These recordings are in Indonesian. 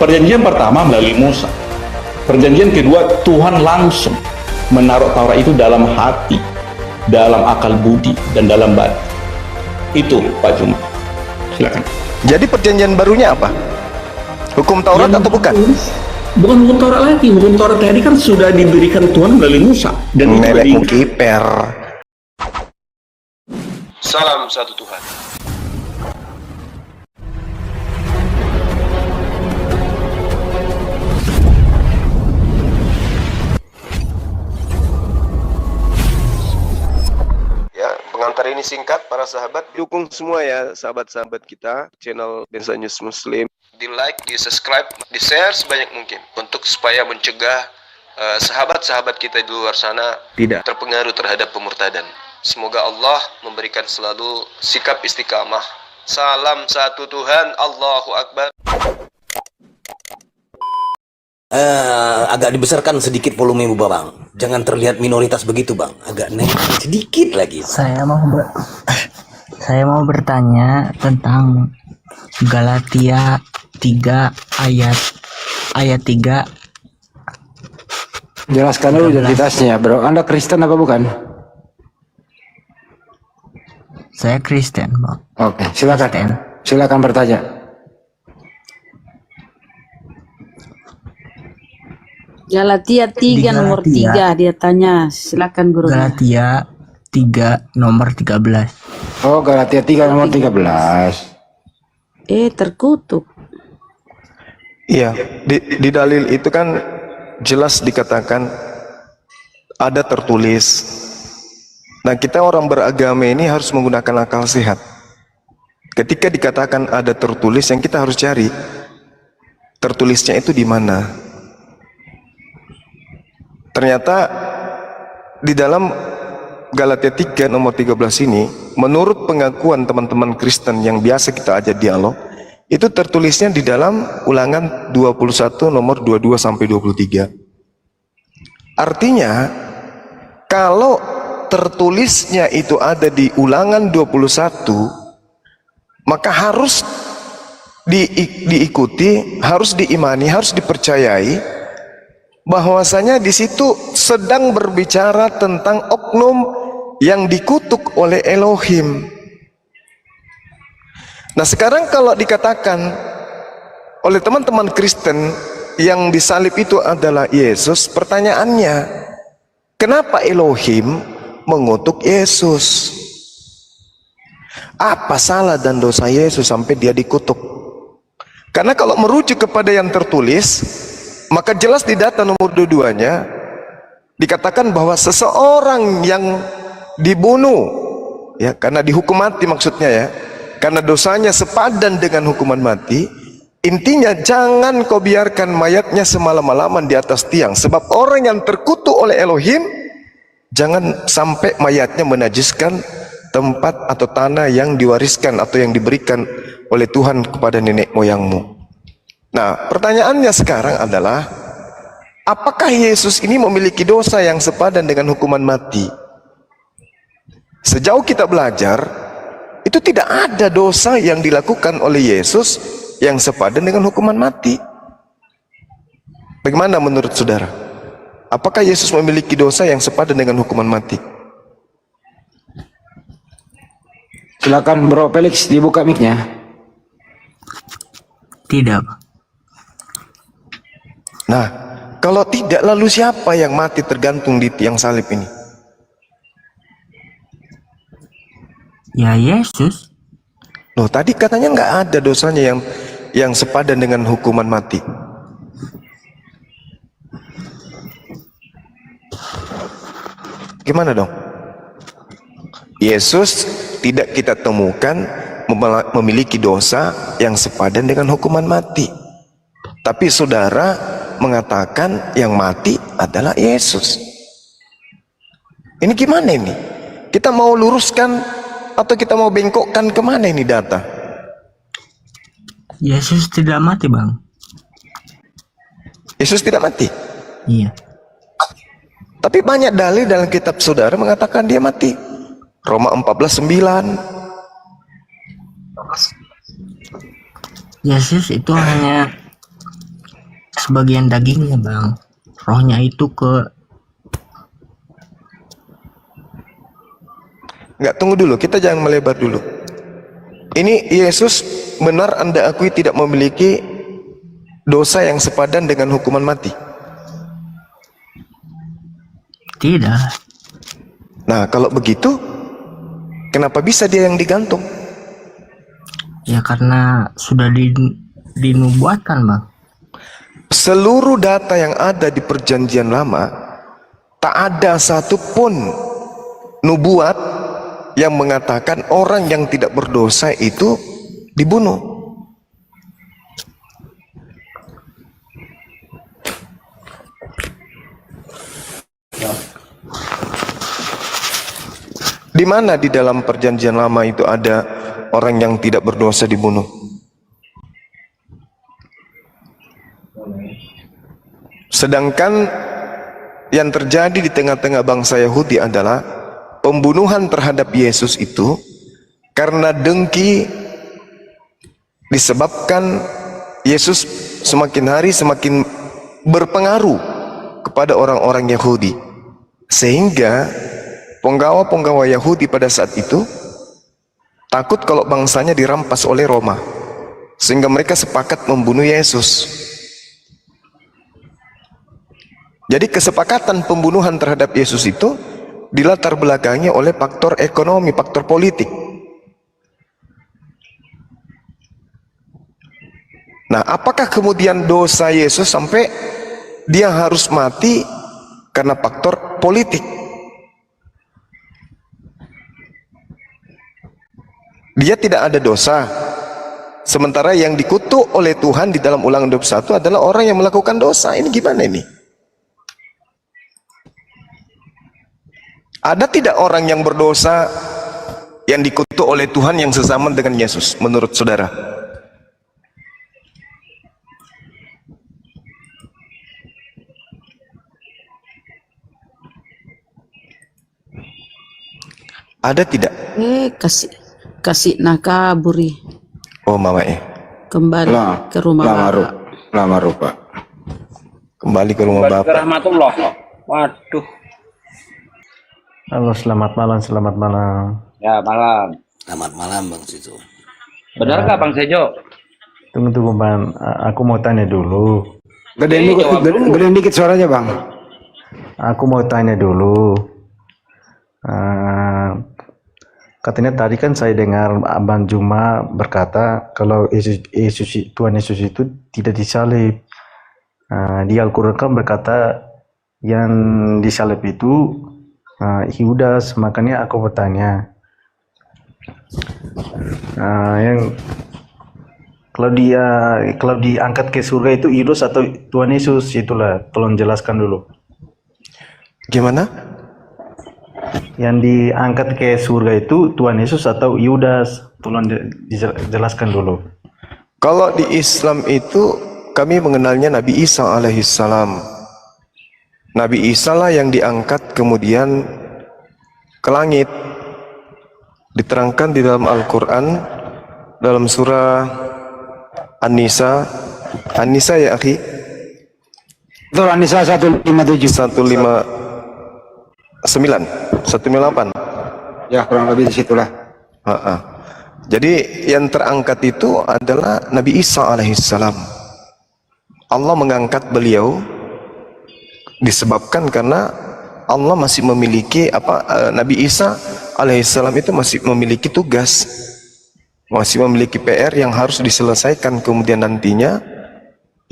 Perjanjian pertama melalui Musa. Perjanjian kedua, Tuhan langsung menaruh Taurat itu dalam hati, dalam akal budi, dan dalam batin. Itu Pak Juma. Silakan. Jadi perjanjian barunya apa? Hukum Taurat atau bukan? Bukan hukum Taurat lagi. Hukum Taurat tadi kan sudah diberikan Tuhan melalui Musa. Dan itu Melek kiper. Salam satu Tuhan. Ya, pengantar ini singkat para sahabat. Dukung semua ya sahabat-sahabat kita channel Densa News Muslim. Di like, di subscribe, di share sebanyak mungkin untuk supaya mencegah sahabat-sahabat kita di luar sana tidak terpengaruh terhadap pemurtadan. Semoga Allah memberikan selalu sikap istiqamah. Salam satu Tuhan, Allahu Akbar. Agak dibesarkan sedikit volume Bang. Jangan terlihat minoritas begitu Bang. Agak naik sedikit lagi. Saya mau bertanya tentang Galatia 3 ayat 3. Jelaskan dulu identitasnya, bro. Anda Kristen apa bukan? Saya Kristen, Bang. Oke, silakan. Kristen. Silakan bertanya. Galatia 3 nomor 3 dia tanya. Silakan guru. Galatia 3 nomor 13. Oh, Galatia 3 nomor 13. Terkutuk. Iya, di dalil itu kan jelas dikatakan ada tertulis. Nah, kita orang beragama ini harus menggunakan akal sehat. Ketika dikatakan ada tertulis, yang kita harus cari tertulisnya itu di mana. Ternyata di dalam Galatia 3 nomor 13 ini, menurut pengakuan teman-teman Kristen yang biasa kita ajak dialog, itu tertulisnya di dalam Ulangan 21 nomor 22 sampai 23. Artinya, kalau tertulisnya itu ada di Ulangan 21, maka harus diikuti, harus diimani, harus dipercayai bahwasanya di situ sedang berbicara tentang oknum yang dikutuk oleh Elohim. Nah, sekarang kalau dikatakan oleh teman-teman Kristen yang disalib itu adalah Yesus, pertanyaannya, kenapa Elohim mengutuk Yesus? Apa salah dan dosa Yesus sampai dia dikutuk? Karena kalau merujuk kepada yang tertulis, maka jelas di data nomor 22-nya dikatakan bahwa seseorang yang dibunuh, ya, karena dihukum mati maksudnya ya, karena dosanya sepadan dengan hukuman mati. Intinya jangan kau biarkan mayatnya semalam-malaman di atas tiang, sebab orang yang terkutuk oleh Elohim, jangan sampai mayatnya menajiskan tempat atau tanah yang diwariskan atau yang diberikan oleh Tuhan kepada nenek moyangmu. Nah, pertanyaannya sekarang adalah, apakah Yesus ini memiliki dosa yang sepadan dengan hukuman mati? Sejauh kita belajar, itu tidak ada dosa yang dilakukan oleh Yesus yang sepadan dengan hukuman mati. Bagaimana menurut saudara? Apakah Yesus memiliki dosa yang sepadan dengan hukuman mati? Silakan Bro Felix, dibuka mic-nya. Tidak. Nah, kalau tidak, lalu siapa yang mati tergantung di tiang salib ini? Ya Yesus. Loh, tadi katanya nggak ada dosanya yang sepadan dengan hukuman mati. Gimana dong? Yesus tidak kita temukan memiliki dosa yang sepadan dengan hukuman mati. Tapi saudara mengatakan yang mati adalah Yesus. Ini gimana ini? Kita mau luruskan atau kita mau bengkokkan kemana ini data? Yesus tidak mati, Bang. Yesus tidak mati? Iya. Tapi banyak dalil dalam kitab saudara mengatakan dia mati. Roma 14:9. Yesus itu hanya sebagian dagingnya bang, rohnya itu ke Enggak, tunggu dulu, kita jangan melebar dulu. Ini Yesus benar Anda akui tidak memiliki dosa yang sepadan dengan hukuman mati. tidak. Nah, kalau begitu, kenapa bisa dia yang digantung? Ya karena sudah dinubuatkan bang. Seluruh data yang ada di perjanjian lama, tak ada satupun nubuat yang mengatakan orang yang tidak berdosa itu dibunuh. Di mana di dalam perjanjian lama itu ada orang yang tidak berdosa dibunuh? Sedangkan yang terjadi di tengah-tengah bangsa Yahudi adalah pembunuhan terhadap Yesus itu karena dengki, disebabkan Yesus semakin hari semakin berpengaruh kepada orang-orang Yahudi, sehingga penggawa-penggawa Yahudi pada saat itu takut kalau bangsanya dirampas oleh Roma, sehingga mereka sepakat membunuh Yesus. Jadi kesepakatan pembunuhan terhadap Yesus itu dilatar belakangi oleh faktor ekonomi, faktor politik. Nah, apakah kemudian dosa Yesus sampai dia harus mati karena faktor politik? Dia tidak ada dosa, sementara yang dikutuk oleh Tuhan di dalam Ulangan 21 adalah orang yang melakukan dosa. Ini gimana ini? Ada tidak orang yang berdosa yang dikutuk oleh Tuhan yang sezaman dengan Yesus menurut saudara? Ada tidak? Kasih nakaburi Oh mama kembali ke rumah bapak. Lama rupa. Kembali ke rumah bapak. Rahmatullah. Waduh. Halo, selamat malam. Ya, malam. Selamat malam Bang Situ. Benarkah Bang Sejo? Tunggu Bang, aku mau tanya dulu. Gedein dikit suaranya Bang. Aku mau tanya dulu. Katanya tadi kan saya dengar Abang Juma berkata kalau Tuhan Yesus itu tidak disalib. Di Al-Quran kan berkata yang disalib itu Yudas, makanya aku bertanya, yang kalau diangkat ke surga itu Yudas atau Tuhan Yesus, itulah, tolong jelaskan dulu. Gimana? Yang diangkat ke surga itu Tuhan Yesus atau Yudas, tolong dijelaskan dulu. Kalau di Islam itu kami mengenalnya Nabi Isa alaihissalam. Nabi Isa lah yang diangkat kemudian ke langit. Diterangkan di dalam Al-Quran dalam surah An-Nisa. An-Nisa ya akhi? Betul, An-Nisa 157. 158. Ya, kurang lebih di situlah. Jadi yang terangkat itu adalah Nabi Isa alaihissalam. Allah mengangkat beliau disebabkan karena Allah masih memiliki Nabi Isa alaihissalam itu masih memiliki tugas, masih memiliki PR yang harus diselesaikan kemudian nantinya,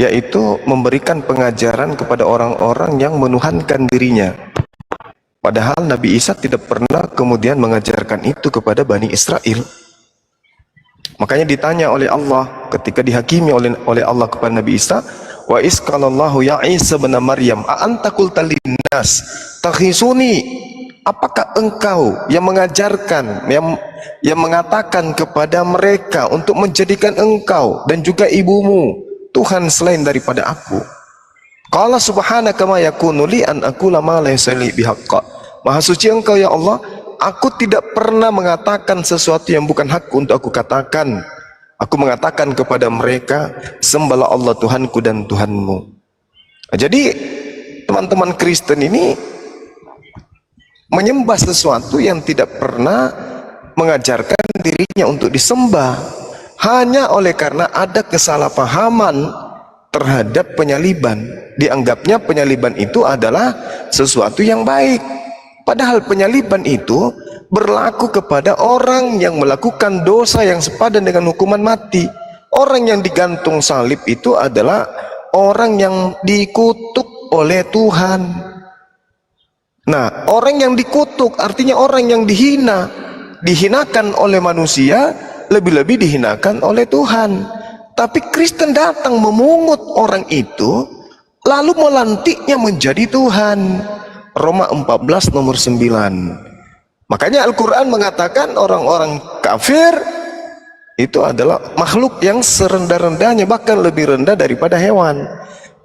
yaitu memberikan pengajaran kepada orang-orang yang menuhankan dirinya. Padahal Nabi Isa tidak pernah kemudian mengajarkan itu kepada Bani Israel. Makanya ditanya oleh Allah ketika dihakimi oleh Allah kepada Nabi Isa, wa isqalallahu ya Isa bin Maryam a anta qulta linnas takhisuni, apakah engkau yang mengajarkan, yang mengatakan kepada mereka untuk menjadikan engkau dan juga ibumu Tuhan selain daripada aku? Qala subhanaka ma yakunu li an aqula ma laysa li bihaqqa. Maha suci engkau ya Allah, aku tidak pernah mengatakan sesuatu yang bukan hakku untuk aku katakan. Aku mengatakan kepada mereka, sembahlah Allah Tuhanku dan Tuhanmu. Jadi teman-teman Kristen ini menyembah sesuatu yang tidak pernah mengajarkan dirinya untuk disembah, hanya oleh karena ada kesalahpahaman terhadap penyaliban. Dianggapnya penyaliban itu adalah sesuatu yang baik, padahal penyaliban itu berlaku kepada orang yang melakukan dosa yang sepadan dengan hukuman mati. Orang yang digantung salib itu adalah orang yang dikutuk oleh Tuhan. Nah, orang yang dikutuk artinya orang yang dihina, dihinakan oleh manusia, lebih-lebih dihinakan oleh Tuhan. Tapi Kristen datang memungut orang itu, lalu melantiknya menjadi Tuhan. Roma 14 nomor 9. Makanya Al-Quran mengatakan orang-orang kafir itu adalah makhluk yang serendah-rendahnya, bahkan lebih rendah daripada hewan.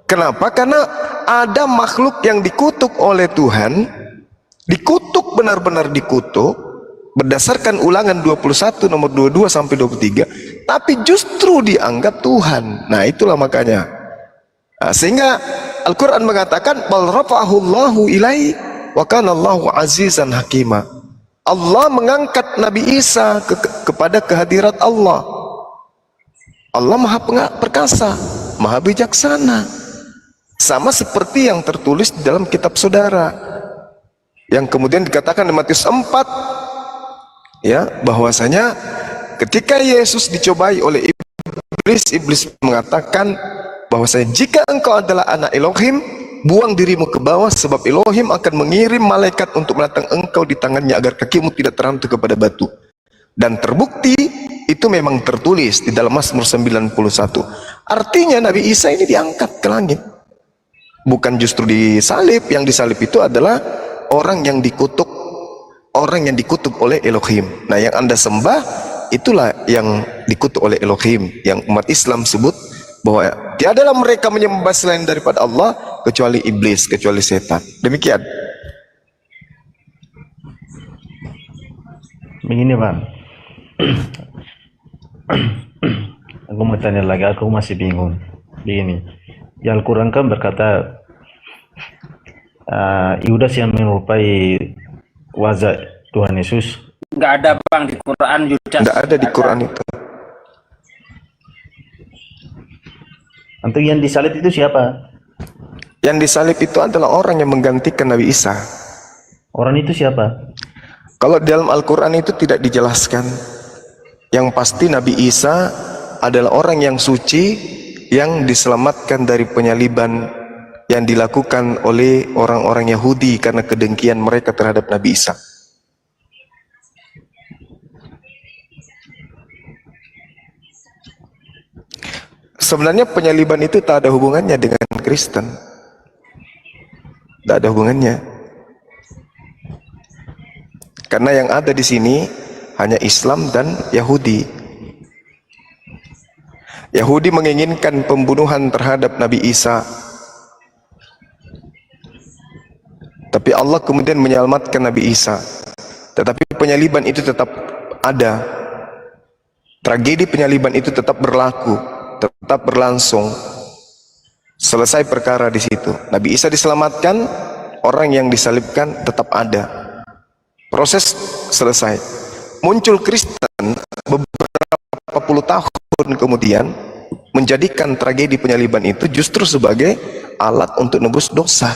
Kenapa? Karena ada makhluk yang dikutuk oleh Tuhan, dikutuk, benar-benar dikutuk, berdasarkan Ulangan 21 nomor 22 sampai 23, tapi justru dianggap Tuhan. Nah, itulah makanya. Nah, sehingga Al-Quran mengatakan bal rafa'ahu Allahu ilaihi wa kana Allahu azizan hakima. Allah mengangkat Nabi Isa kepada kehadirat Allah. Allah maha perkasa, maha bijaksana. Sama seperti yang tertulis di dalam kitab saudara, yang kemudian dikatakan di Matius 4, ya, bahwasanya ketika Yesus dicobai oleh iblis mengatakan bahwasanya jika engkau adalah anak Elohim, buang dirimu ke bawah, sebab Elohim akan mengirim malaikat untuk menatang engkau di tangannya agar kakimu tidak terhantu kepada batu. Dan terbukti itu memang tertulis di dalam Mazmur 91. Artinya Nabi Isa ini diangkat ke langit, bukan justru disalib. Yang disalib itu adalah orang yang dikutuk, orang yang dikutuk oleh Elohim. Nah, yang Anda sembah itulah yang dikutuk oleh Elohim, yang umat Islam sebut bahwa tiadalah mereka menyembah selain daripada Allah kecuali iblis, kecuali setan. Demikian. Begini Bang, aku mau tanya lagi, aku masih bingung. Begini, di Al-Quran kan berkata Yudas yang menyerupai wajah Tuhan Yesus. Nggak ada Bang di Quran Yudas. Tidak ada di Quran itu. Untuk yang disalib itu siapa? Yang disalib itu adalah orang yang menggantikan Nabi Isa. Orang itu siapa? Kalau dalam Al-Quran itu tidak dijelaskan. Yang pasti Nabi Isa adalah orang yang suci, yang diselamatkan dari penyaliban yang dilakukan oleh orang-orang Yahudi karena kedengkian mereka terhadap Nabi Isa. Sebenarnya penyaliban itu tak ada hubungannya dengan Kristen. Tak ada hubungannya. Karena yang ada di sini hanya Islam dan Yahudi. Yahudi menginginkan pembunuhan terhadap Nabi Isa. Tapi Allah kemudian menyelamatkan Nabi Isa. Tetapi penyaliban itu tetap ada. Tragedi penyaliban itu tetap berlaku, tetap berlangsung. Selesai perkara di situ. Nabi Isa diselamatkan, orang yang disalibkan tetap ada. Proses selesai. Muncul Kristen beberapa puluh tahun kemudian menjadikan tragedi penyaliban itu justru sebagai alat untuk nebus dosa.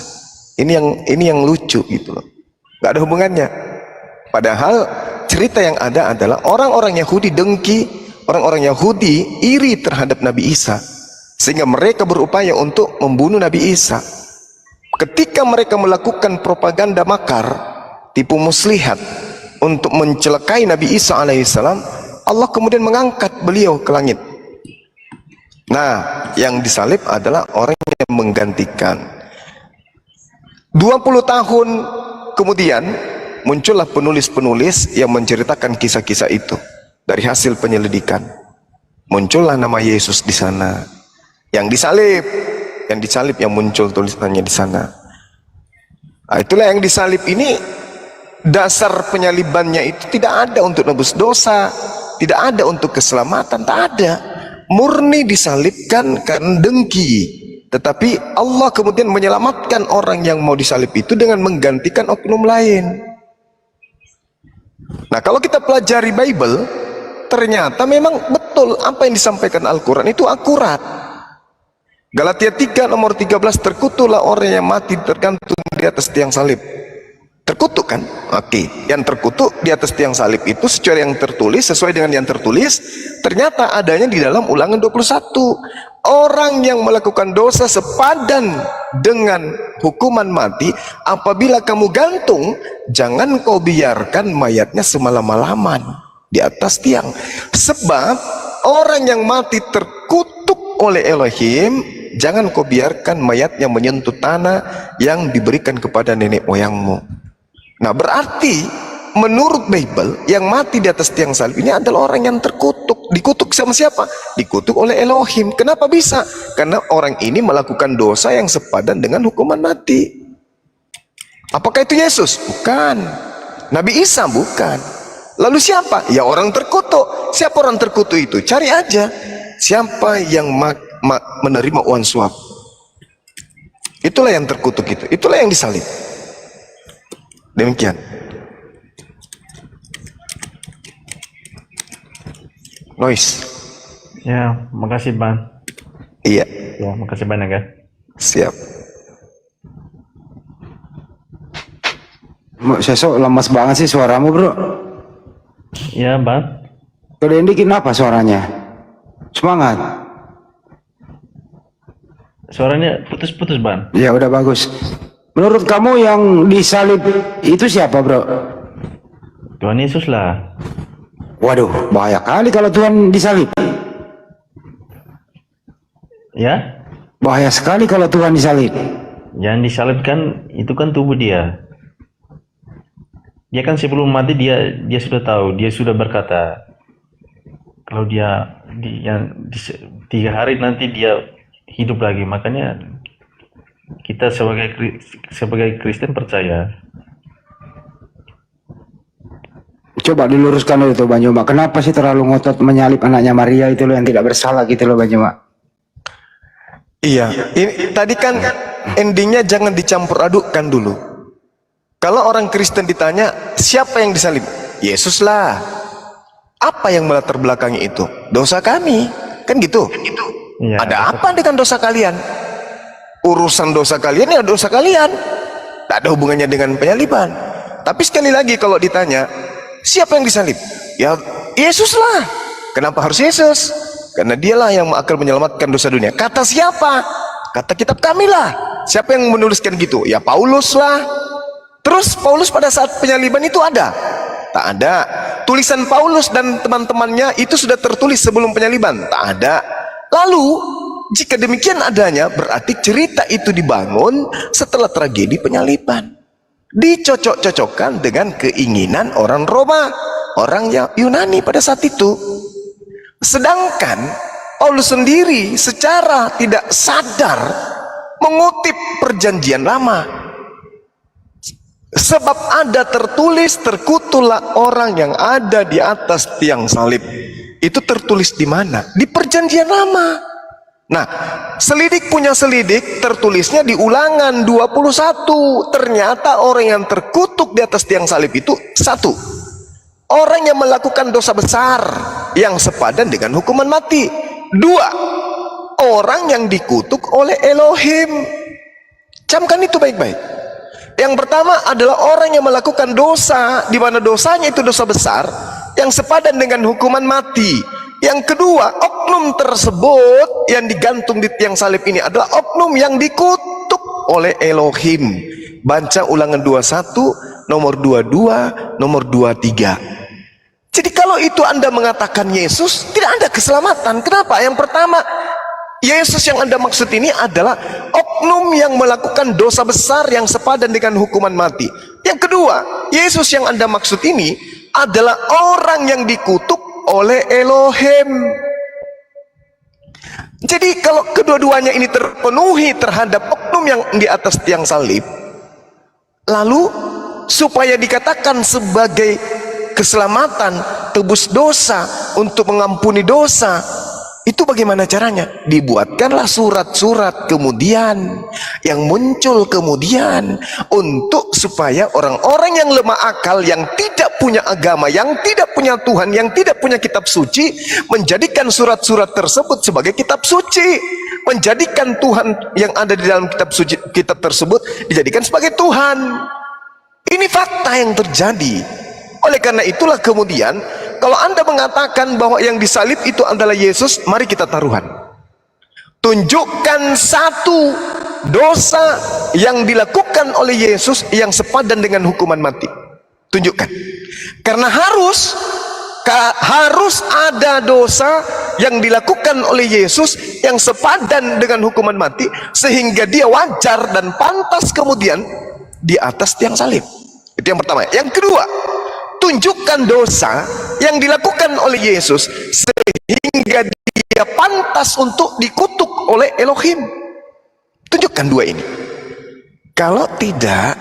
Ini yang lucu gitu loh. Gak ada hubungannya. Padahal cerita yang ada adalah orang-orang Yahudi dengki, orang-orang Yahudi iri terhadap Nabi Isa, sehingga mereka berupaya untuk membunuh Nabi Isa. Ketika mereka melakukan propaganda makar, tipu muslihat untuk mencelakai Nabi Isa alaihissalam, Allah kemudian mengangkat beliau ke langit. Nah, yang disalib adalah orang yang menggantikan. 20 tahun kemudian muncullah penulis-penulis yang menceritakan kisah-kisah itu. Dari hasil penyelidikan muncullah nama Yesus di sana, yang disalib yang muncul tulisannya di sana. Nah, itulah yang disalib ini, dasar penyalibannya itu tidak ada untuk nebus dosa, tidak ada untuk keselamatan, tak ada. Murni disalibkan karena dengki, Tetapi Allah kemudian menyelamatkan orang yang mau disalib itu dengan menggantikan oknum lain. Nah, kalau kita pelajari Bible, ternyata memang betul apa yang disampaikan Al-Quran itu akurat. Galatia 3 nomor 13, terkutuklah orang yang mati tergantung di atas tiang salib. Terkutuk kan? Oke, yang terkutuk di atas tiang salib itu sesuai dengan yang tertulis, ternyata adanya di dalam Ulangan 21. Orang yang melakukan dosa sepadan dengan hukuman mati, apabila kamu gantung, jangan kau biarkan mayatnya semalam-malaman di atas tiang. Sebab orang yang mati terkutuk oleh Elohim, jangan kau biarkan mayatnya menyentuh tanah yang diberikan kepada nenek moyangmu. Nah, berarti menurut Bible yang mati di atas tiang salib ini adalah orang yang terkutuk. Dikutuk sama siapa? Dikutuk oleh Elohim. Kenapa bisa? Karena orang ini melakukan dosa yang sepadan dengan hukuman mati. Apakah itu Yesus? Bukan. Nabi Isa? Bukan. Lalu siapa? Ya orang terkutuk. Siapa orang terkutuk itu? Cari aja. Siapa yang menerima uang suap? Itulah yang terkutuk itu. Itulah yang disalib. Demikian. Noise. Ya, makasih Bang. Iya. Ya, makasih banyak ya. Siap. Sesok lemas banget sih suaramu, bro. Ya Bang. Gedein dikit apa suaranya? Semangat. Suaranya putus-putus Bang. Ya udah bagus. Menurut kamu yang disalib itu siapa, bro? Tuhan Yesus lah. Waduh, bahaya kali kalau Tuhan disalib. Ya? Bahaya sekali kalau Tuhan disalib. Yang disalibkan itu kan tubuh dia. Dia kan sebelum mati dia sudah tahu, dia sudah berkata kalau dia 3 hari nanti dia hidup lagi. Makanya kita sebagai Kristen percaya. Coba diluruskan dulu tuh Bang Juma. Kenapa sih terlalu ngotot menyalib anaknya Maria itu loh yang tidak bersalah gitu loh Bang Juma? Iya. Ini tadi kan endingnya jangan dicampur adukkan dulu. Kalau orang Kristen ditanya siapa yang disalib? Yesus lah. Apa yang melatar belakangi itu? Dosa kami. Kan gitu. Ya, ada apa dengan dosa kalian? Urusan dosa kalian ya dosa kalian. Tak ada hubungannya dengan penyaliban. Tapi sekali lagi kalau ditanya siapa yang disalib? Ya Yesus lah. Kenapa harus Yesus? Karena dialah yang akan menyelamatkan dosa dunia. Kata siapa? Kata kitab kami lah. Siapa yang menuliskan gitu? Ya Paulus lah. Terus Paulus pada saat penyaliban itu ada? Tak ada. Tulisan Paulus dan teman-temannya itu sudah tertulis sebelum penyaliban? Tak ada. Lalu jika demikian adanya, berarti cerita itu dibangun setelah tragedi penyaliban. Dicocok-cocokkan dengan keinginan orang Roma, orang Yunani pada saat itu. Sedangkan Paulus sendiri secara tidak sadar mengutip perjanjian lama. Sebab ada tertulis, terkutuklah orang yang ada di atas tiang salib. Itu tertulis di mana? Di perjanjian lama. Nah, selidik punya selidik, tertulisnya di Ulangan 21. Ternyata orang yang terkutuk di atas tiang salib itu satu, orang yang melakukan dosa besar yang sepadan dengan hukuman mati. Dua, orang yang dikutuk oleh Elohim. Camkan itu baik-baik. Yang pertama adalah orang yang melakukan dosa, di mana dosanya itu dosa besar yang sepadan dengan hukuman mati. Yang kedua, oknum tersebut yang digantung di tiang salib ini adalah oknum yang dikutuk oleh Elohim. Baca Ulangan 21 nomor 22 nomor 23. Jadi kalau itu Anda mengatakan Yesus, tidak ada keselamatan. Kenapa? Yang pertama, Yesus yang Anda maksud ini adalah oknum yang melakukan dosa besar yang sepadan dengan hukuman mati. Yang kedua, Yesus yang Anda maksud ini adalah orang yang dikutuk oleh Elohim. Jadi kalau kedua-duanya ini terpenuhi terhadap oknum yang di atas tiang salib, lalu supaya dikatakan sebagai keselamatan, tebus dosa, untuk mengampuni dosa, Itu bagaimana caranya? Dibuatkanlah surat-surat kemudian yang muncul kemudian untuk supaya orang-orang yang lemah akal, yang tidak punya agama, yang tidak punya Tuhan, yang tidak punya kitab suci, menjadikan surat-surat tersebut sebagai kitab suci, menjadikan Tuhan yang ada di dalam kitab suci, kitab tersebut dijadikan sebagai Tuhan. Ini fakta yang terjadi. Oleh karena itulah kemudian kalau Anda mengatakan bahwa yang disalib itu adalah Yesus, mari kita taruhan. Tunjukkan satu dosa yang dilakukan oleh Yesus yang sepadan dengan hukuman mati. Tunjukkan. Karena harus ada dosa yang dilakukan oleh Yesus yang sepadan dengan hukuman mati, sehingga dia wajar dan pantas kemudian di atas tiang salib. Itu yang pertama. Yang kedua, tunjukkan dosa yang dilakukan oleh Yesus sehingga dia pantas untuk dikutuk oleh Elohim. Tunjukkan dua ini. Kalau tidak,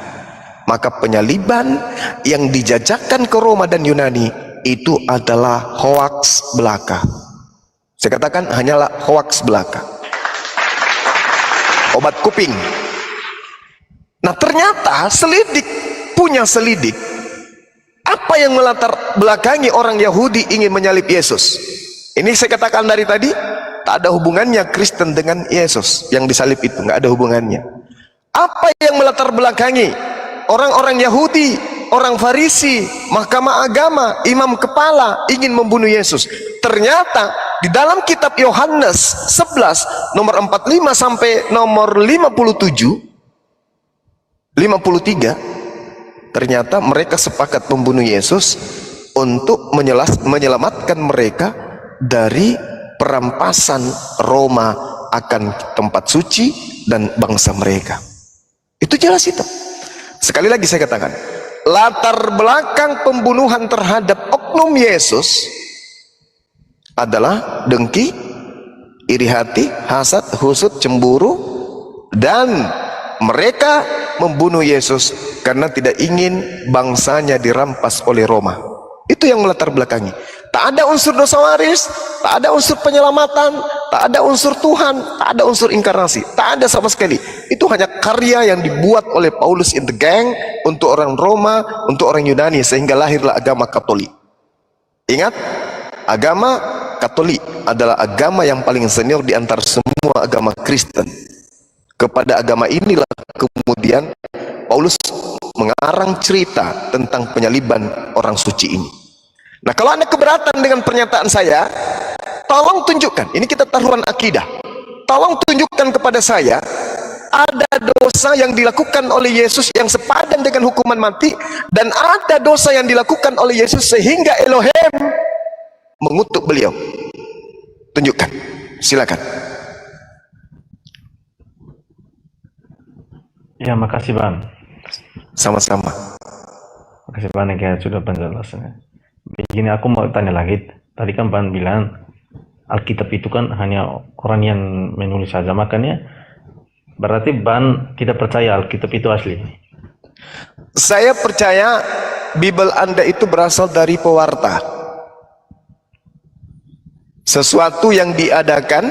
maka penyaliban yang dijajakan ke Roma dan Yunani itu adalah hoaks belaka. Saya katakan hanyalah hoaks belaka, obat kuping. Nah, ternyata punya selidik apa yang melatar belakangi orang Yahudi ingin menyalib Yesus. Ini saya katakan dari tadi, tak ada hubungannya Kristen dengan Yesus yang disalib itu, nggak ada hubungannya. Apa yang melatar belakangi orang-orang Yahudi, orang Farisi, mahkamah agama, imam kepala ingin membunuh Yesus? Ternyata di dalam kitab Yohanes 11 nomor 45 sampai nomor 53, ternyata mereka sepakat membunuh Yesus untuk menyelamatkan mereka dari perampasan Roma akan tempat suci dan bangsa mereka. Itu jelas itu. Sekali lagi saya katakan, latar belakang pembunuhan terhadap oknum Yesus adalah dengki, iri hati, hasad, husud, cemburu, dan mereka membunuh Yesus karena tidak ingin bangsanya dirampas oleh Roma. Itu yang melatar belakangi. Tak ada unsur dosa waris, tak ada unsur penyelamatan, tak ada unsur Tuhan, tak ada unsur inkarnasi, tak ada sama sekali. Itu hanya karya yang dibuat oleh Paulus in the gang untuk orang Roma, untuk orang Yunani, sehingga lahirlah agama Katolik. Ingat, agama Katolik adalah agama yang paling senior di antara semua agama Kristen. Kepada agama inilah kemudian Paulus mengarang cerita tentang penyaliban orang suci ini. Nah, kalau Anda keberatan dengan pernyataan saya, tolong tunjukkan, ini kita taruhan akidah, tolong tunjukkan kepada saya ada dosa yang dilakukan oleh Yesus yang sepadan dengan hukuman mati, dan ada dosa yang dilakukan oleh Yesus sehingga Elohim mengutuk beliau. Tunjukkan, silakan. Ya, makasih Bang. Sama-sama. Makasih banyak ya sudah penjelasannya. Begini, aku mau tanya lagi. Tadi kan Bang bilang Alkitab itu kan hanya orang yang menulis saja, makanya berarti Bang tidak percaya Alkitab itu asli? Saya percaya Bible Anda itu berasal dari pewarta. Sesuatu yang diadakan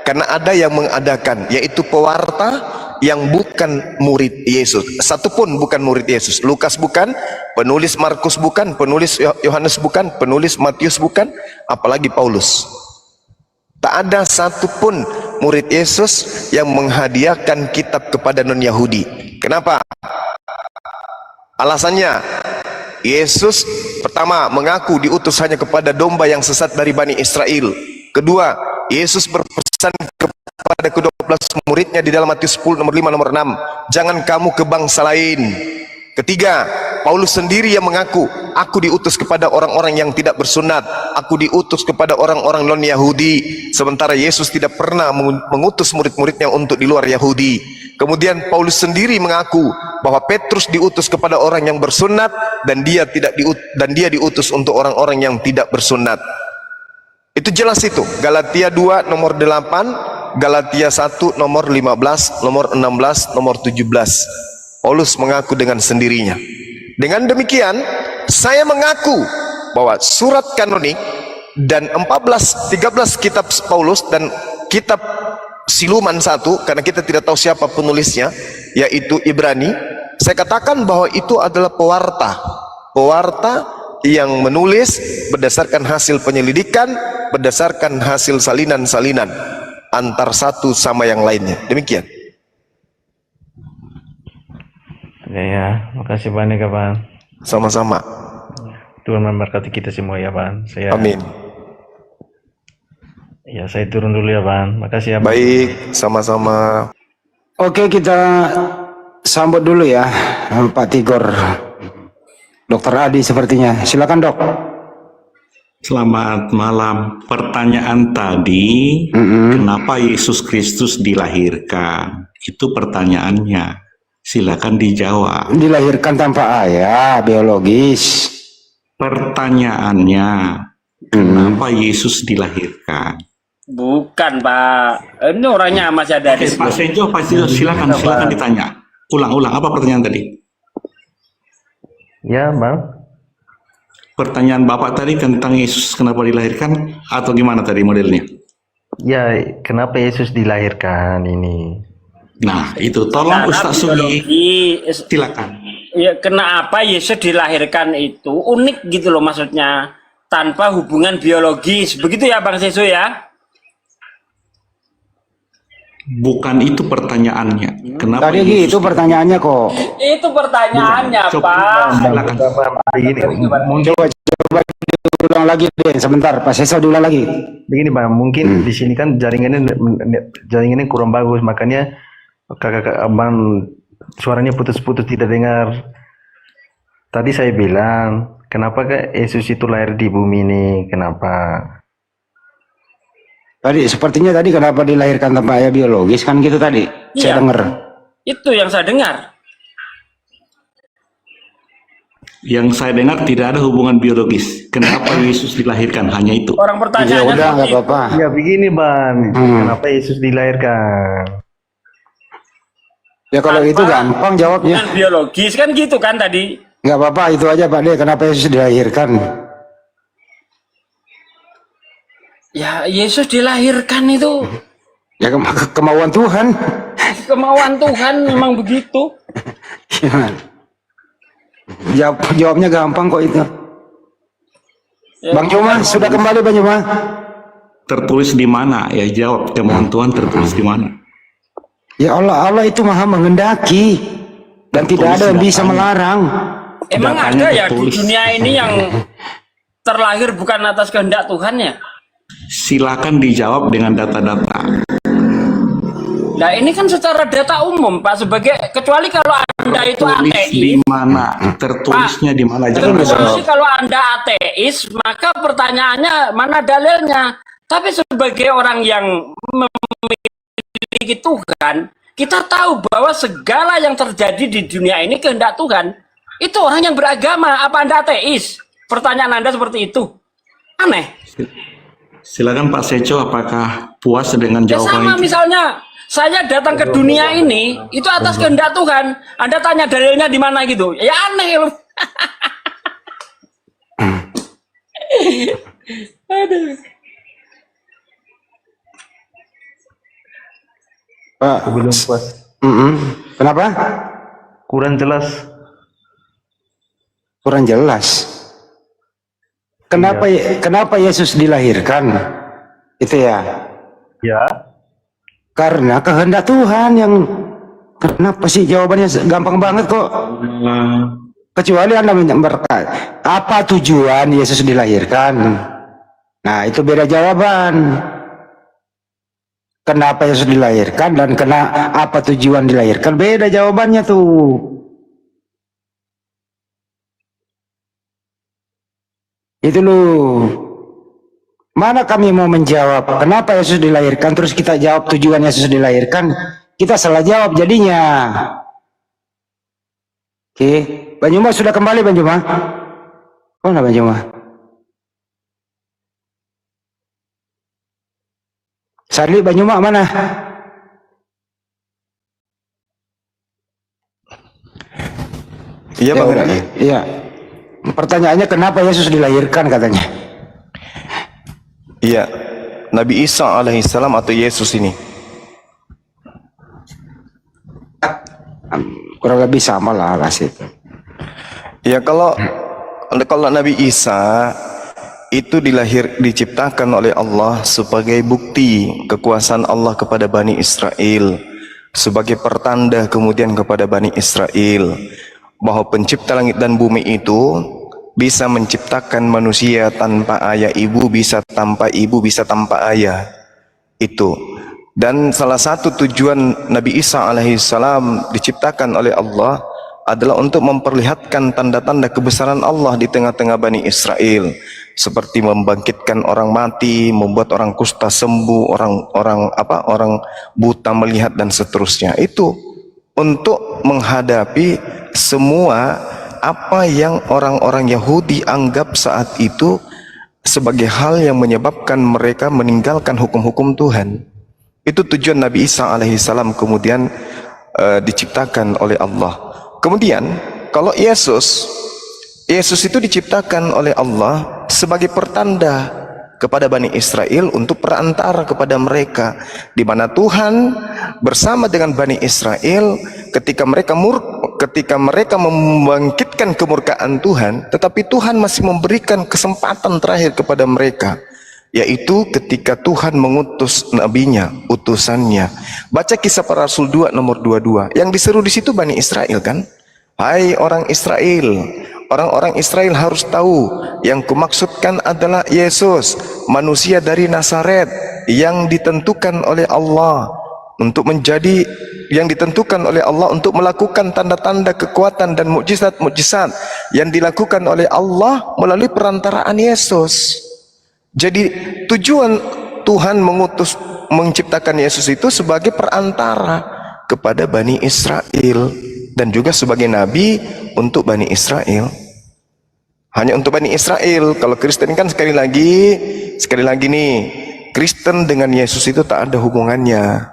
karena ada yang mengadakan, yaitu pewarta yang bukan murid Yesus. Satu pun bukan murid Yesus. Lukas bukan, penulis Markus bukan, penulis Yohanes bukan, penulis Matius bukan, apalagi Paulus. Tak ada satu pun murid Yesus yang menghadiahkan kitab kepada non-Yahudi. Kenapa? Alasannya, Yesus pertama mengaku diutus hanya kepada domba yang sesat dari Bani Israel. Kedua, Yesus berpesan kepada ke-12 muridnya di dalam Matius 10 nomor 5 nomor 6, jangan kamu ke bangsa lain. Ketiga, Paulus sendiri yang mengaku, aku diutus kepada orang-orang yang tidak bersunat, aku diutus kepada orang-orang non-Yahudi, sementara Yesus tidak pernah mengutus murid-muridnya untuk di luar Yahudi. Kemudian Paulus sendiri mengaku bahwa Petrus diutus kepada orang yang bersunat, dan dia diutus untuk orang-orang yang tidak bersunat. Itu jelas itu. Galatia 2 nomor 8, Galatia 1 nomor 15, nomor 16, nomor 17. Paulus mengaku dengan sendirinya. Dengan demikian, saya mengaku bahwa surat kanonik dan 13 kitab Paulus dan kitab siluman satu, karena kita tidak tahu siapa penulisnya, yaitu Ibrani. Saya katakan bahwa itu adalah pewarta yang menulis berdasarkan hasil penyelidikan, berdasarkan hasil salinan-salinan antar satu sama yang lainnya. Demikian. Ya, makasih banyak ya, Bang. Sama-sama. Tuhan memberkati kita semua ya, Bang. Amin. Ya, saya turun dulu ya, Bang. Makasih ya, Bang. Baik, sama-sama. Oke, kita sambut dulu ya Pak Tigor. Dokter Adi sepertinya. Silakan, Dok. Selamat malam. Pertanyaan tadi, kenapa Yesus Kristus dilahirkan? Itu pertanyaannya. Silakan dijawab. Dilahirkan tanpa ayah biologis. Pertanyaannya, kenapa Yesus dilahirkan? Bukan, Pak. Ini orangnya masih ada di Oke, Pak Senjo, silakan ditanya. Ulang-ulang, apa pertanyaan tadi? Ya, Bang. Pertanyaan Bapak tadi tentang Yesus kenapa dilahirkan atau gimana tadi modelnya? Ya, kenapa Yesus dilahirkan ini? Nah, itu tolong Ustaz Sugi, silakan. Ya, kenapa Yesus dilahirkan itu unik gitu loh, maksudnya tanpa hubungan biologis. Begitu ya, Bang Sesu ya? Bukan itu pertanyaannya. Kenapa Tadi Yesus gitu pertanyaannya kok. Itu pertanyaannya, Coba, Pak. silakan. Begini, Coba diulang lagi deh, sebentar. Pak Sesa diulang lagi. begini, Bang. Mungkin di sini kan jaringannya kurang bagus, makanya kakak Abang suaranya putus-putus tidak dengar. Tadi saya bilang, kenapa Yesus itu lahir di bumi ini? Kenapa? Tadi sepertinya tadi kenapa dilahirkan tanpa ayah biologis kan gitu tadi. Iya. Saya dengar. Itu yang saya dengar. Yang saya dengar tidak ada hubungan biologis. Kenapa Yesus dilahirkan? Hanya itu. Orang Ya pertanyaannya udah nggak seperti itu. apa-apa. Ya begini, Bang. Kenapa Yesus dilahirkan? Ya kalau itu gampang jawabnya. Hubungan biologis kan gitu kan tadi. Nggak apa-apa, itu aja Pak De. Kenapa Yesus dilahirkan? Ya, Yesus dilahirkan itu Ya kemauan Tuhan. kemauan Tuhan, memang begitu. Jawabnya gampang kok itu. Ya, Bang Juma sudah kembali, Bang Juma? Tertulis di mana? Ya jawab, kemauan Tuhan tertulis di mana? Ya Allah itu maha menghendaki dan tidak ada yang bisa melarang. Emang Datanya ada ya di tertulis. dunia ini yang terlahir bukan atas kehendak Tuhan ya? Silakan dijawab dengan data-data. Nah ini kan secara data umum Pak, sebagai kecuali kalau Anda itu Tulis di ateis. mana? Tertulisnya di mana? Jangan Kecuali kalau Anda ateis, maka pertanyaannya mana dalilnya? Tapi sebagai orang yang memiliki Tuhan, kita tahu bahwa segala yang terjadi di dunia ini kehendak Tuhan. Itu orang yang beragama. Apa Anda ateis? Pertanyaan Anda seperti itu. Aneh. Silakan Pak Seco, apakah puas dengan Ya jawaban sama itu? misalnya saya datang ke dunia ini itu atas kehendak Tuhan. Anda tanya dalilnya di mana gitu. Ya aneh loh. Aduh. Pak, Belum puas. Kenapa? Kurang jelas. Kurang jelas. Kenapa Yesus dilahirkan? Itu ya. Ya. Karena kehendak Tuhan yang. Kenapa sih jawabannya gampang banget kok? Kecuali Anda berkata, apa tujuan Yesus dilahirkan? Nah, itu beda jawaban. Kenapa Yesus dilahirkan dan apa tujuan dilahirkan? Beda jawabannya tuh. Itu loh. Mana kami mau menjawab kenapa Yesus dilahirkan, terus kita jawab tujuan Yesus dilahirkan, kita salah jawab jadinya. Oke, Bang Juma sudah kembali, Bang Juma? Mana Bang Juma? Sarli, Bang Juma mana? Iya, Bang Rai. Iya. Pertanyaannya kenapa Yesus dilahirkan katanya? Iya, Nabi Isa alaihissalam atau Yesus ini. Kurang lebih sama lah hasil. Ya, kalau Nabi Isa itu diciptakan oleh Allah sebagai bukti kekuasaan Allah kepada Bani Israel, sebagai pertanda kemudian kepada Bani Israel bahwa pencipta langit dan bumi itu bisa menciptakan manusia tanpa ayah ibu, bisa tanpa ibu, bisa tanpa ayah. Itu. Dan salah satu tujuan Nabi Isa alaihissalam diciptakan oleh Allah adalah untuk memperlihatkan tanda-tanda kebesaran Allah di tengah-tengah Bani Israel, seperti membangkitkan orang mati, membuat orang kusta sembuh, orang buta melihat, dan seterusnya. Itu untuk menghadapi semua apa yang orang-orang Yahudi anggap saat itu sebagai hal yang menyebabkan mereka meninggalkan hukum-hukum Tuhan. Itu tujuan Nabi Isa alaihissalam kemudian diciptakan oleh Allah. Kemudian kalau Yesus itu diciptakan oleh Allah sebagai pertanda kepada Bani Israel untuk perantara kepada mereka, di mana Tuhan bersama dengan Bani Israel ketika mereka membangkitkan kemurkaan Tuhan, tetapi Tuhan masih memberikan kesempatan terakhir kepada mereka, yaitu ketika Tuhan mengutus nabinya, utusannya. Baca Kisah Para Rasul 2 nomor 22. Yang diseru di situ Bani Israel kan? Hai orang Israel, orang-orang Israel harus tahu yang kumaksudkan adalah Yesus, manusia dari Nazaret yang ditentukan oleh Allah untuk melakukan tanda-tanda kekuatan dan mukjizat-mukjizat yang dilakukan oleh Allah melalui perantaraan Yesus. Jadi tujuan Tuhan menciptakan Yesus itu sebagai perantara kepada Bani Israel dan juga sebagai nabi untuk Bani Israel. Hanya untuk Bani Israel. Kalau Kristen kan sekali lagi nih, Kristen dengan Yesus itu tak ada hubungannya.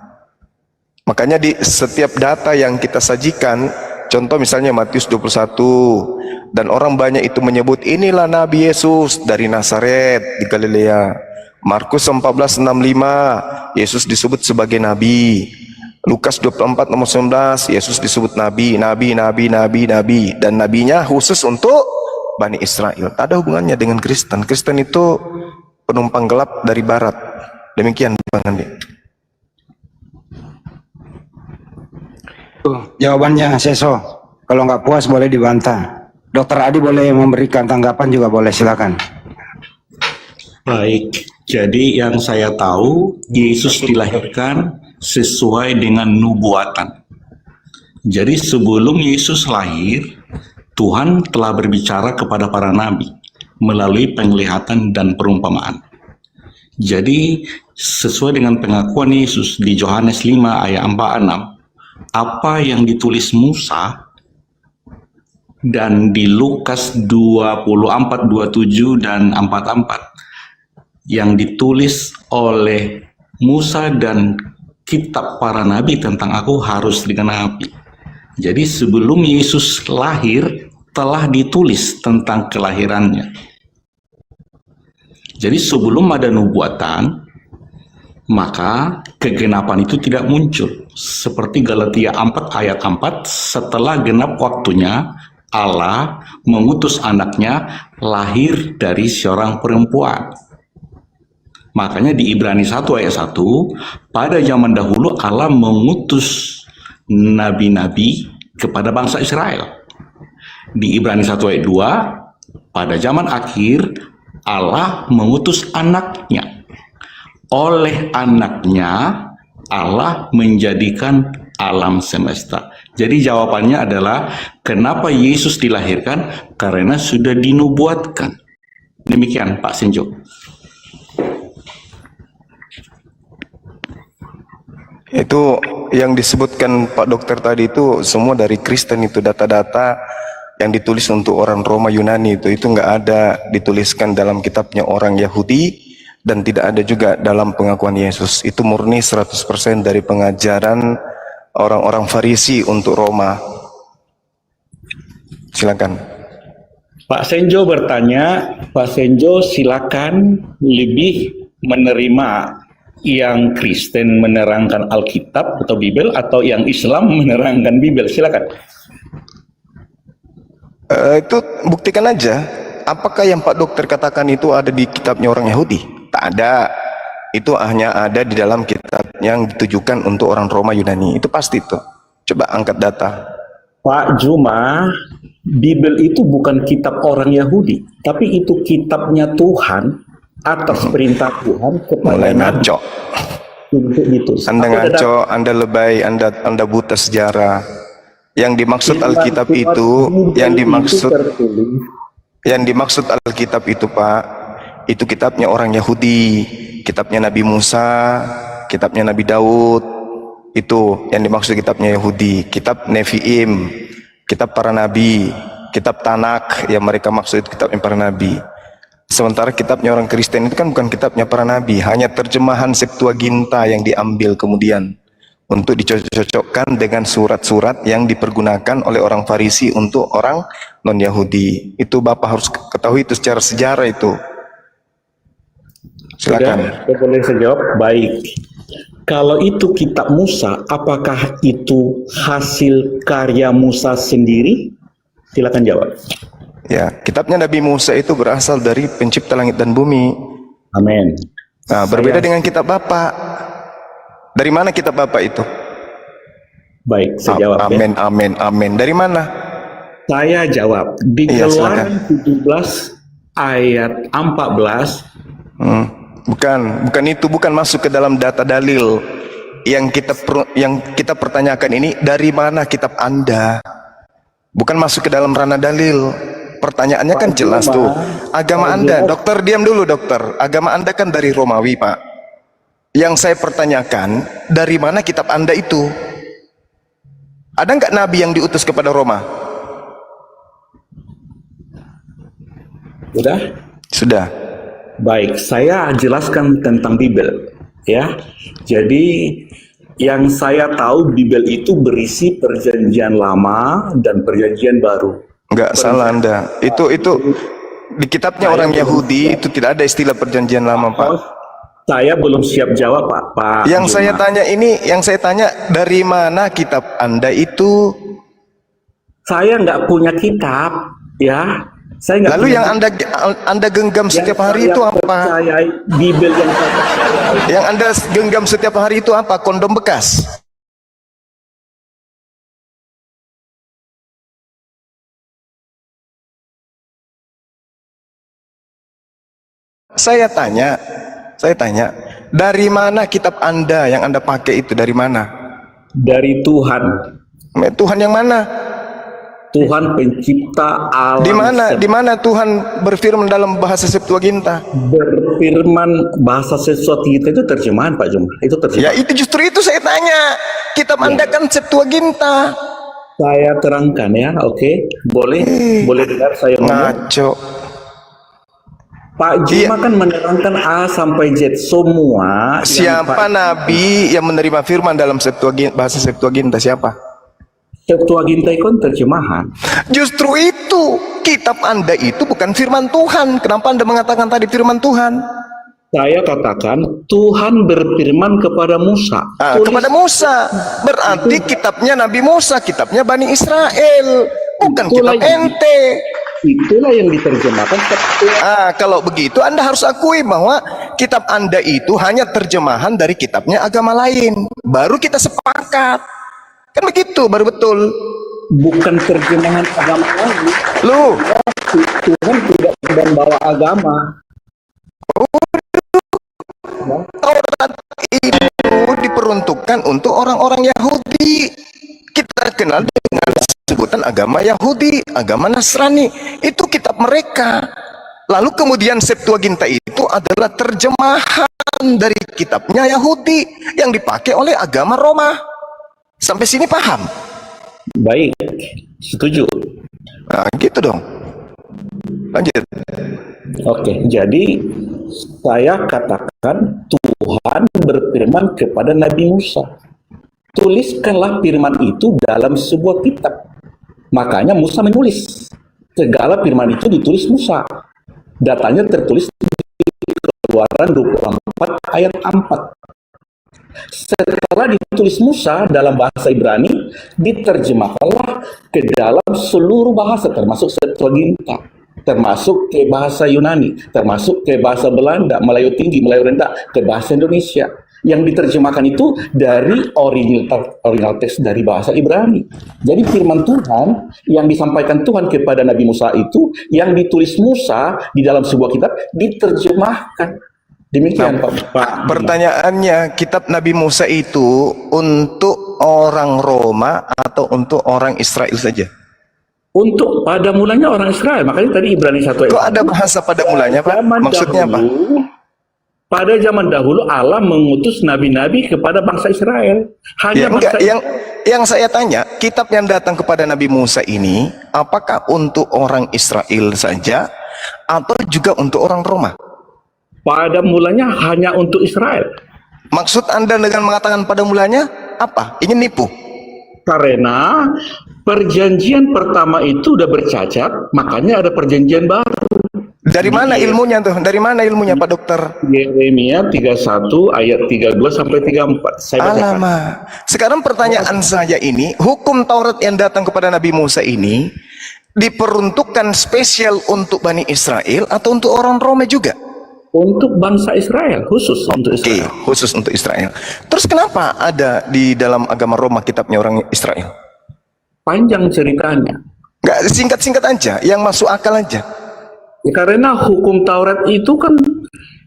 Makanya di setiap data yang kita sajikan, contoh misalnya Matius 21, dan orang banyak itu menyebut inilah Nabi Yesus dari Nazaret di Galilea. Markus 14:65, Yesus disebut sebagai nabi. Lukas 24 nomor 19, Yesus disebut nabi, dan nabinya khusus untuk Bani Israel. Tak ada hubungannya dengan Kristen. Kristen itu penumpang gelap dari barat. Demikian Bang Andi. Jawabannya Seso. Kalau nggak puas boleh dibantah. Dokter Adi boleh memberikan tanggapan juga boleh, silakan. Baik, jadi yang saya tahu Yesus dilahirkan sesuai dengan nubuatan. Jadi sebelum Yesus lahir, Tuhan telah berbicara kepada para nabi melalui penglihatan dan perumpamaan. Jadi sesuai dengan pengakuan Yesus di Yohanes 5 ayat 46, apa yang ditulis Musa dan di Lukas 24, 27 dan 44 yang ditulis oleh Musa dan kitab para nabi tentang aku harus digenapi. Jadi sebelum Yesus lahir telah ditulis tentang kelahirannya. Jadi sebelum ada nubuatan, maka kegenapan itu tidak muncul. Seperti Galatia 4 ayat 4, setelah genap waktunya Allah mengutus anaknya lahir dari seorang perempuan. Makanya di Ibrani 1 ayat 1, pada zaman dahulu Allah mengutus nabi-nabi kepada bangsa Israel. Di Ibrani 1 ayat 2, pada zaman akhir Allah mengutus anaknya. Oleh anaknya Allah menjadikan alam semesta. Jadi jawabannya adalah kenapa Yesus dilahirkan? Karena sudah dinubuatkan. Demikian Pak Senjo. Itu yang disebutkan Pak Dokter tadi itu semua dari Kristen, itu data-data yang ditulis untuk orang Roma Yunani itu nggak ada dituliskan dalam kitabnya orang Yahudi dan tidak ada juga dalam pengakuan Yesus. Itu murni 100% dari pengajaran orang-orang Farisi untuk Roma. Silakan. Pak Senjo bertanya, Pak Senjo silakan lebih menerima yang Kristen menerangkan Alkitab atau Bibel, atau yang Islam menerangkan Bibel? Silakan. Itu buktikan aja. Apakah yang Pak Dokter katakan itu ada di kitabnya orang Yahudi? Tak ada. Itu hanya ada di dalam kitab yang ditujukan untuk orang Roma Yunani. Itu pasti tuh. Coba angkat data. Pak Juma, Bibel itu bukan kitab orang Yahudi, tapi itu kitabnya Tuhan atas perintah Tuhan kepada Mulai Nabi ngaco. untuk ditulis. Anda ngaco, Anda lebay, Anda buta sejarah. Yang dimaksud Alkitab itu, yang dimaksud Alkitab itu, Pak, itu kitabnya orang Yahudi, kitabnya Nabi Musa, kitabnya Nabi Daud. Itu yang dimaksud kitabnya Yahudi, kitab Nevi'im, kitab para nabi, kitab Tanak, yang mereka maksud itu kitabnya para nabi. Sementara kitabnya orang Kristen itu kan bukan kitabnya para nabi, hanya terjemahan Septuaginta yang diambil kemudian untuk dicocok-cocokkan dengan surat-surat yang dipergunakan oleh orang Farisi untuk orang non-Yahudi. Itu Bapak harus ketahui itu secara sejarah itu. Silakan. Sudah, boleh saya jawab? Baik. Kalau itu kitab Musa, apakah itu hasil karya Musa sendiri? Silakan jawab. Ya, kitabnya Nabi Musa itu berasal dari pencipta langit dan bumi. Amin. Nah, berbeda dengan kitab Bapak. Dari mana kitab Bapak itu? Baik, saya jawab. Amin, amin, amin. Dari mana? Saya jawab. Di Iya, Keluaran 17 ayat 14. Bukan itu, bukan masuk ke dalam data dalil. Yang kita pertanyakan ini, dari mana kitab Anda? Bukan masuk ke dalam ranah dalil. Pertanyaannya kan jelas tuh. Agama Anda, dokter, diam dulu dokter. Agama Anda kan dari Romawi, Pak. Yang saya pertanyakan, dari mana kitab Anda itu? Ada nggak nabi yang diutus kepada Roma? Sudah. Baik, saya jelaskan tentang Bibel, ya. Jadi yang saya tahu Bibel itu berisi perjanjian lama dan perjanjian baru. Enggak, salah Anda. Itu di kitabnya orang Yahudi itu tidak ada istilah perjanjian lama, Pak. Saya belum siap jawab, Pak. Yang saya tanya dari mana kitab Anda itu? Saya nggak punya kitab, ya. Lalu yang anda genggam setiap hari itu apa? Bibel yang Anda genggam setiap hari itu apa? Kondom bekas? Saya tanya, dari mana kitab Anda yang Anda pakai itu, dari mana? Dari Tuhan. Tuhan yang mana? Tuhan pencipta alam. Di mana Tuhan berfirman dalam bahasa Septuaginta? Berfirman bahasa Septuaginta itu terjemahan, Pak Juma. Itu terjemahan. Ya, itu justru itu saya tanya. Kitab Anda kan Septuaginta. Saya terangkan ya, oke. Boleh dengar saya ngomong. Ngaco. Pak Juma kan menerangkan A sampai Z semua. Siapa nabi yang menerima firman dalam bahasa Septuaginta? Siapa? Septuaginta itu terjemahan. Justru itu, kitab Anda itu bukan firman Tuhan. Kenapa Anda mengatakan tadi firman Tuhan? Saya katakan Tuhan berfirman kepada Musa. Kepada Musa. Berarti kitabnya Nabi Musa, kitabnya Bani Israel, bukan kitab ente. Itulah yang diterjemahkan. Kalau begitu Anda harus akui bahwa kitab Anda itu hanya terjemahan dari kitabnya agama lain. Baru kita sepakat. Kan begitu, baru betul. Bukan terjemahan agama lagi. Lu, Tuhan tidak membawa agama. Taurat itu diperuntukkan untuk orang-orang Yahudi. Kita kenal dengan sebutan agama Yahudi, agama Nasrani. Itu kitab mereka. Lalu kemudian Septuaginta itu adalah terjemahan dari kitabnya Yahudi yang dipakai oleh agama Roma. Sampai sini paham? Baik, setuju. Nah, gitu dong. Lanjut. Oke, jadi saya katakan Tuhan berfirman kepada Nabi Musa. Tuliskanlah firman itu dalam sebuah kitab. Makanya Musa menulis. Segala firman itu ditulis Musa. Datanya tertulis di Keluaran 24 ayat 4. Setelah ditulis Musa dalam bahasa Ibrani, diterjemahkanlah ke dalam seluruh bahasa, termasuk Septuaginta, termasuk ke bahasa Yunani, termasuk ke bahasa Belanda, Melayu tinggi, Melayu rendah, ke bahasa Indonesia. Yang diterjemahkan itu dari original teks dari bahasa Ibrani. Jadi firman Tuhan yang disampaikan Tuhan kepada Nabi Musa itu, yang ditulis Musa di dalam sebuah kitab, diterjemahkan. Demikian Pak. Pertanyaannya, kitab Nabi Musa itu untuk orang Roma atau untuk orang Israel saja? Untuk pada mulanya orang Israel, makanya tadi Ibrani 1 ayat. Kok ada bahasa pada mulanya, Pak? Maksudnya apa? Pada zaman dahulu Allah mengutus nabi-nabi kepada bangsa Israel. Hanya bangsa yang saya tanya, kitab yang datang kepada Nabi Musa ini apakah untuk orang Israel saja atau juga untuk orang Roma? Pada mulanya hanya untuk Israel. Maksud Anda dengan mengatakan pada mulanya apa? Ingin nipu? Karena perjanjian pertama itu udah bercacat, makanya ada perjanjian baru. Dari mana ilmunya tuh? Dari mana ilmunya Pak Dokter? Yeremia 31 ayat 32 sampai 34. Alamak. Sekarang pertanyaan saya ini, hukum Taurat yang datang kepada Nabi Musa ini diperuntukkan spesial untuk Bani Israel atau untuk orang Roma juga? Untuk bangsa Israel, khusus untuk Israel. Khusus untuk Israel. Terus kenapa ada di dalam agama Roma kitabnya orang Israel? Panjang ceritanya. Nggak, singkat-singkat aja, yang masuk akal aja. Ya, karena hukum Taurat itu kan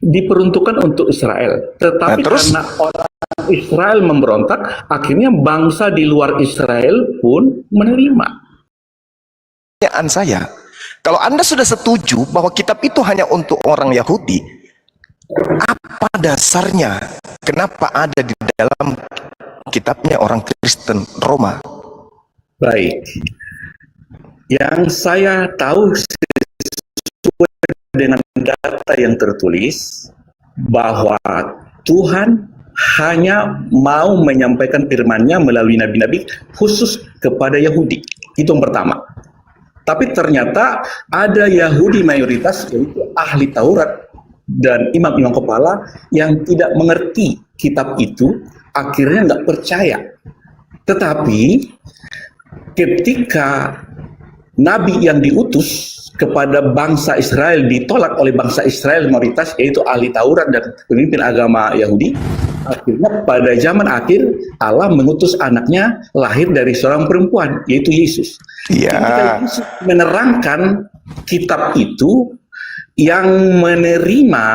diperuntukkan untuk Israel. Tetapi karena orang Israel memberontak, akhirnya bangsa di luar Israel pun menerima. Pertanyaan saya, kalau Anda sudah setuju bahwa kitab itu hanya untuk orang Yahudi, apa dasarnya? Kenapa ada di dalam kitabnya orang Kristen Roma? Baik, yang saya tahu sesuai dengan data yang tertulis bahwa Tuhan hanya mau menyampaikan firman-Nya melalui nabi-nabi khusus kepada Yahudi. Itu yang pertama. Tapi ternyata ada Yahudi mayoritas, yaitu ahli Taurat dan imam-imam kepala yang tidak mengerti kitab itu, akhirnya nggak percaya. Tetapi ketika nabi yang diutus kepada bangsa Israel ditolak oleh bangsa Israel mayoritas, yaitu ahli Taurat dan pemimpin agama Yahudi, akhirnya pada zaman akhir Allah mengutus anaknya lahir dari seorang perempuan, yaitu Yesus. Ketika Yesus menerangkan kitab itu, yang menerima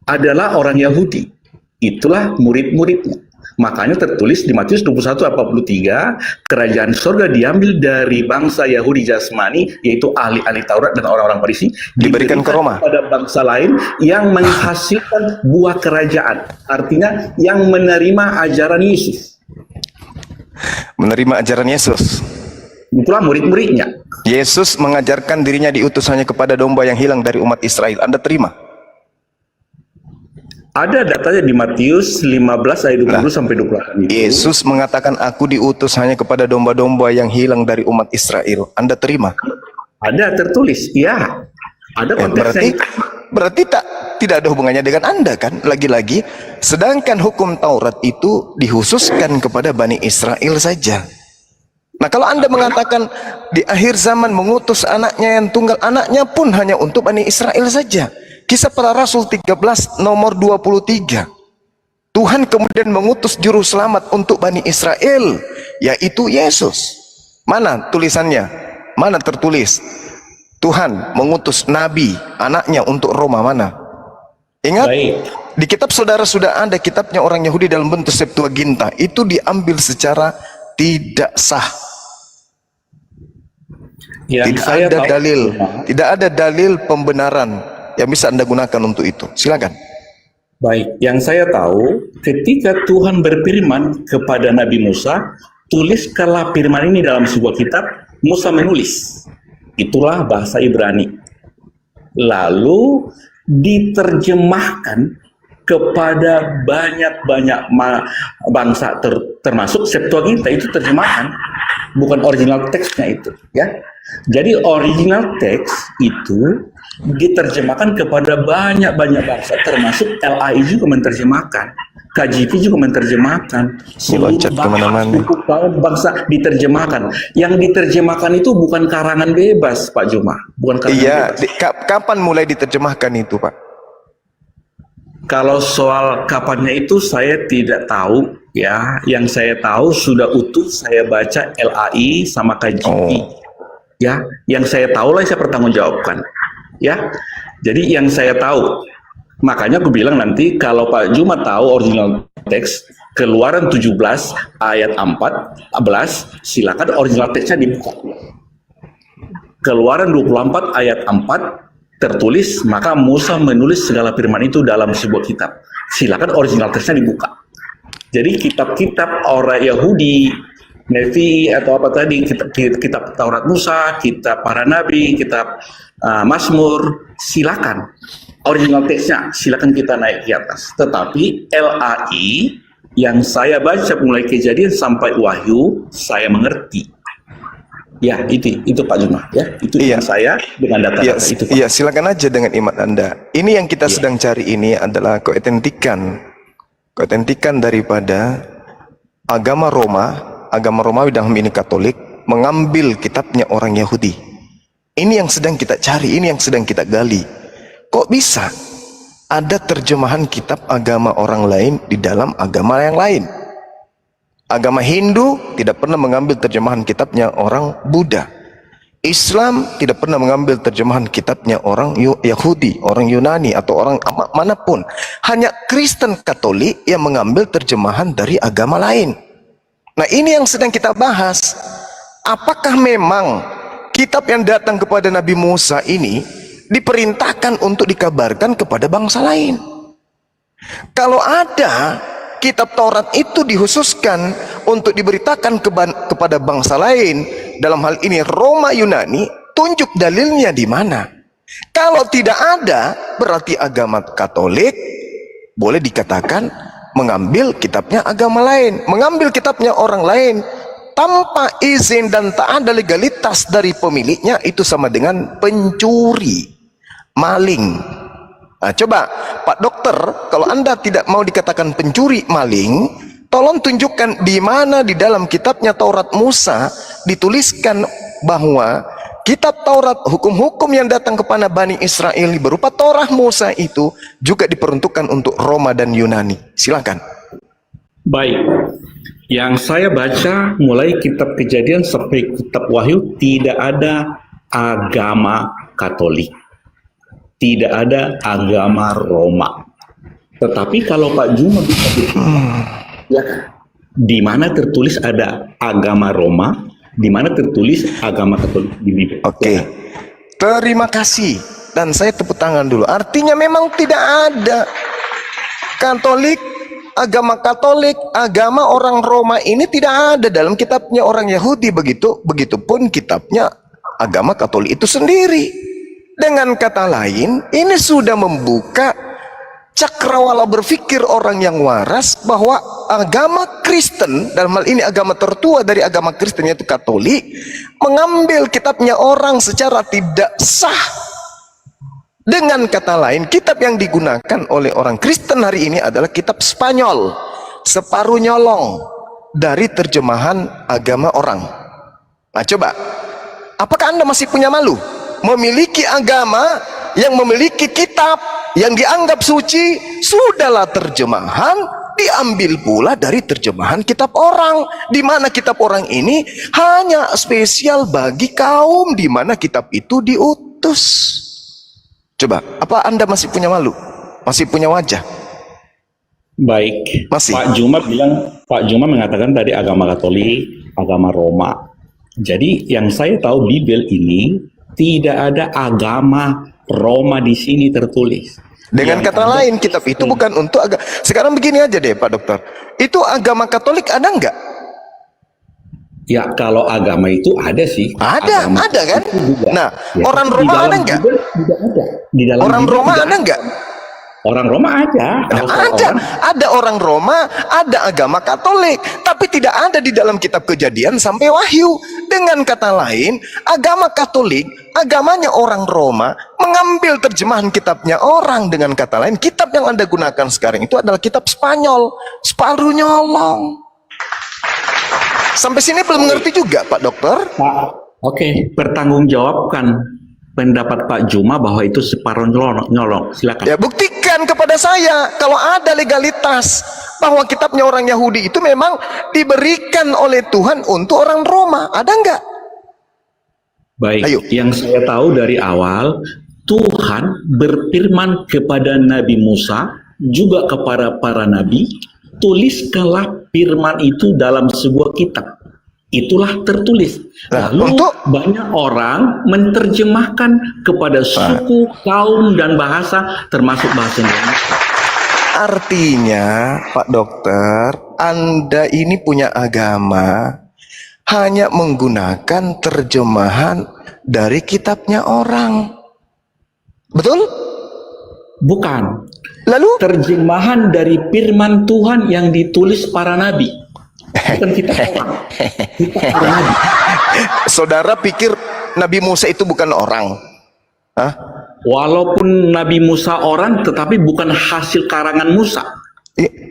adalah orang Yahudi. Itulah murid-muridnya. Makanya tertulis di Matius 21:43, kerajaan surga diambil dari bangsa Yahudi jasmani, yaitu ahli-ahli Taurat dan orang-orang Farisi, diberikan ke Roma pada bangsa lain yang menghasilkan buah kerajaan. Artinya yang menerima ajaran Yesus. Menerima ajaran Yesus. Itulah murid-muridnya. Yesus mengajarkan dirinya diutus hanya kepada domba yang hilang dari umat Israel. Anda terima? Ada datanya di Matius 15 ayat 20 sampai 28 itu. Yesus mengatakan, aku diutus hanya kepada domba-domba yang hilang dari umat Israel. Anda terima? Ada tertulis, ya. Ada konteksnya. Berarti tidak ada hubungannya dengan Anda kan? Lagi-lagi, sedangkan hukum Taurat itu dikhususkan kepada Bani Israel saja. Nah, kalau Anda mengatakan di akhir zaman mengutus anaknya yang tunggal, anaknya pun hanya untuk Bani Israel saja. Kisah Para Rasul 13 nomor 23. Tuhan kemudian mengutus juru selamat untuk Bani Israel, yaitu Yesus. Mana tulisannya? Mana tertulis Tuhan mengutus nabi anaknya untuk Roma? Mana? Ingat, di kitab saudara sudah ada kitabnya orang Yahudi dalam bentuk Septuaginta. Itu diambil secara tidak sah. Tidak ada dalil pembenaran yang bisa Anda gunakan untuk itu. Silakan. Baik, yang saya tahu ketika Tuhan berfirman kepada Nabi Musa, tuliskanlah firman ini dalam sebuah kitab, Musa menulis. Itulah bahasa Ibrani. Lalu diterjemahkan kepada banyak-banyak bangsa, termasuk Septuaginta, itu terjemahan. bukan original teksnya itu, ya. Jadi original teks itu diterjemahkan kepada banyak bangsa, termasuk LAI juga menerjemahkan, KJP juga menerjemahkan, seluruh Loncat kemana-mana. bangsa diterjemahkan. Yang diterjemahkan itu bukan karangan bebas, Pak Juma, bukan karangan Iya, bebas. kapan mulai diterjemahkan itu, Pak? Kalau soal kapannya itu saya tidak tahu, ya. Yang saya tahu sudah utuh saya baca LAI sama KJP. Ya, yang saya tahu lah saya pertanggungjawabkan, ya. Jadi yang saya tahu, makanya aku bilang nanti kalau Pak Juma tahu original teks Keluaran 17 ayat 14, silakan original teksnya dibuka. Keluaran 24 ayat 4 tertulis, maka Musa menulis segala firman itu dalam sebuah kitab. Silakan original teksnya dibuka. Jadi kitab-kitab orang Yahudi, Nefi atau apa tadi, kitab Taurat Musa, kitab para nabi, kitab Mazmur, silakan original teksnya, silakan kita naik ke atas. Tetapi LAI yang saya baca mulai Kejadian sampai Wahyu, saya mengerti. Ya, itu Pak Juma, ya. Itu yang saya dengan data-data itu, Pak. Iya, silakan aja dengan iman Anda. Ini yang kita sedang cari ini adalah keotentikan daripada agama Romawi dalam ini Katolik mengambil kitabnya orang Yahudi. Ini yang sedang kita cari, ini yang sedang kita gali. Kok bisa ada terjemahan kitab agama orang lain di dalam agama yang lain? Agama Hindu tidak pernah mengambil terjemahan kitabnya orang Buddha. Islam tidak pernah mengambil terjemahan kitabnya orang Yahudi, orang Yunani, atau orang manapun. Hanya Kristen Katolik yang mengambil terjemahan dari agama lain. Nah, ini yang sedang kita bahas. Apakah memang kitab yang datang kepada Nabi Musa ini diperintahkan untuk dikabarkan kepada bangsa lain? Kalau ada kitab Taurat itu dikhususkan untuk diberitakan kepada bangsa lain, dalam hal ini Roma Yunani, tunjuk dalilnya di mana? Kalau tidak ada, berarti agama Katolik boleh dikatakan mengambil kitabnya agama lain, mengambil kitabnya orang lain tanpa izin dan tak ada legalitas dari pemiliknya, itu sama dengan pencuri, maling. Nah, coba Pak Dokter, kalau Anda tidak mau dikatakan pencuri, maling, tolong tunjukkan di mana di dalam kitabnya Taurat Musa dituliskan bahwa kitab Taurat, hukum-hukum yang datang kepada Bani Israel berupa Taurat Musa itu juga diperuntukkan untuk Roma dan Yunani. Silakan. Baik, yang saya baca mulai kitab Kejadian sampai kitab Wahyu tidak ada agama Katolik, tidak ada agama Roma. Tetapi kalau Pak Juma bisa ya, di mana tertulis ada agama Roma, di mana tertulis agama Katolik di Bibel. Oke. Terima kasih. Dan saya tepuk tangan dulu. Artinya memang tidak ada Katolik, agama Katolik, agama orang Roma ini tidak ada dalam kitabnya orang Yahudi. Begitupun kitabnya agama Katolik itu sendiri. Dengan kata lain, ini sudah membuka cakrawala berpikir orang yang waras bahwa agama Kristen, dalam hal ini agama tertua dari agama Kristen yaitu Katolik, mengambil kitabnya orang secara tidak sah. Dengan kata lain, kitab yang digunakan oleh orang Kristen hari ini adalah kitab Spanyol, separuh nyolong dari terjemahan agama orang. Nah, coba, apakah Anda masih punya malu memiliki agama yang memiliki kitab yang dianggap suci? Sudahlah, terjemahan diambil pula dari terjemahan kitab orang, di mana kitab orang ini hanya spesial bagi kaum di mana kitab itu diutus. Coba, apa Anda masih punya malu? Masih punya wajah? Baik, Masih. Pak Juma mengatakan tadi agama Katolik, agama Roma. Jadi yang saya tahu Bibel ini tidak ada agama Roma di sini tertulis. Dengan kata lain, kitab itu bukan untuk agama. Sekarang begini aja deh Pak Dokter, itu agama Katolik ada nggak? Ya, kalau agama itu ada sih. Ada kan? Nah, ya, orang Roma ada nggak? Tidak ada. Di dalam Orang Bibel Roma tidak ada nggak? Orang Roma aja. Kalau soal Ada, orang, ada orang Roma, ada agama Katolik, tapi tidak ada di dalam kitab Kejadian sampai Wahyu. Dengan kata lain, agama Katolik, agamanya orang Roma, mengambil terjemahan kitabnya orang. Dengan kata lain, kitab yang Anda gunakan sekarang itu adalah kitab Spanyol, separuh nyolong. Sampai sini belum mengerti juga, Pak Dokter? Oke, pertanggungjawabkan pendapat Pak Juma bahwa itu separuh nyolong. Silakan. Ya, buktikan kepada saya kalau ada legalitas bahwa kitabnya orang Yahudi itu memang diberikan oleh Tuhan untuk orang Roma. Ada enggak? Baik, Ayo. yang saya tahu dari awal, Tuhan berfirman kepada Nabi Musa, juga kepada para nabi, tuliskanlah firman itu dalam sebuah kitab. Itulah tertulis. Nah, Lalu untuk- banyak orang menerjemahkan kepada suku, kaum, dan bahasa, termasuk bahasa Indonesia. Artinya, Pak Dokter, Anda ini punya agama hanya menggunakan terjemahan dari kitabnya orang. Betul? Bukan. Lalu Terjemahan dari firman Tuhan yang ditulis para nabi. Bukan kita orang. Kita para nabi. saudara pikir Nabi Musa itu bukan orang? Hah? Walaupun Nabi Musa orang, tetapi bukan hasil karangan Musa.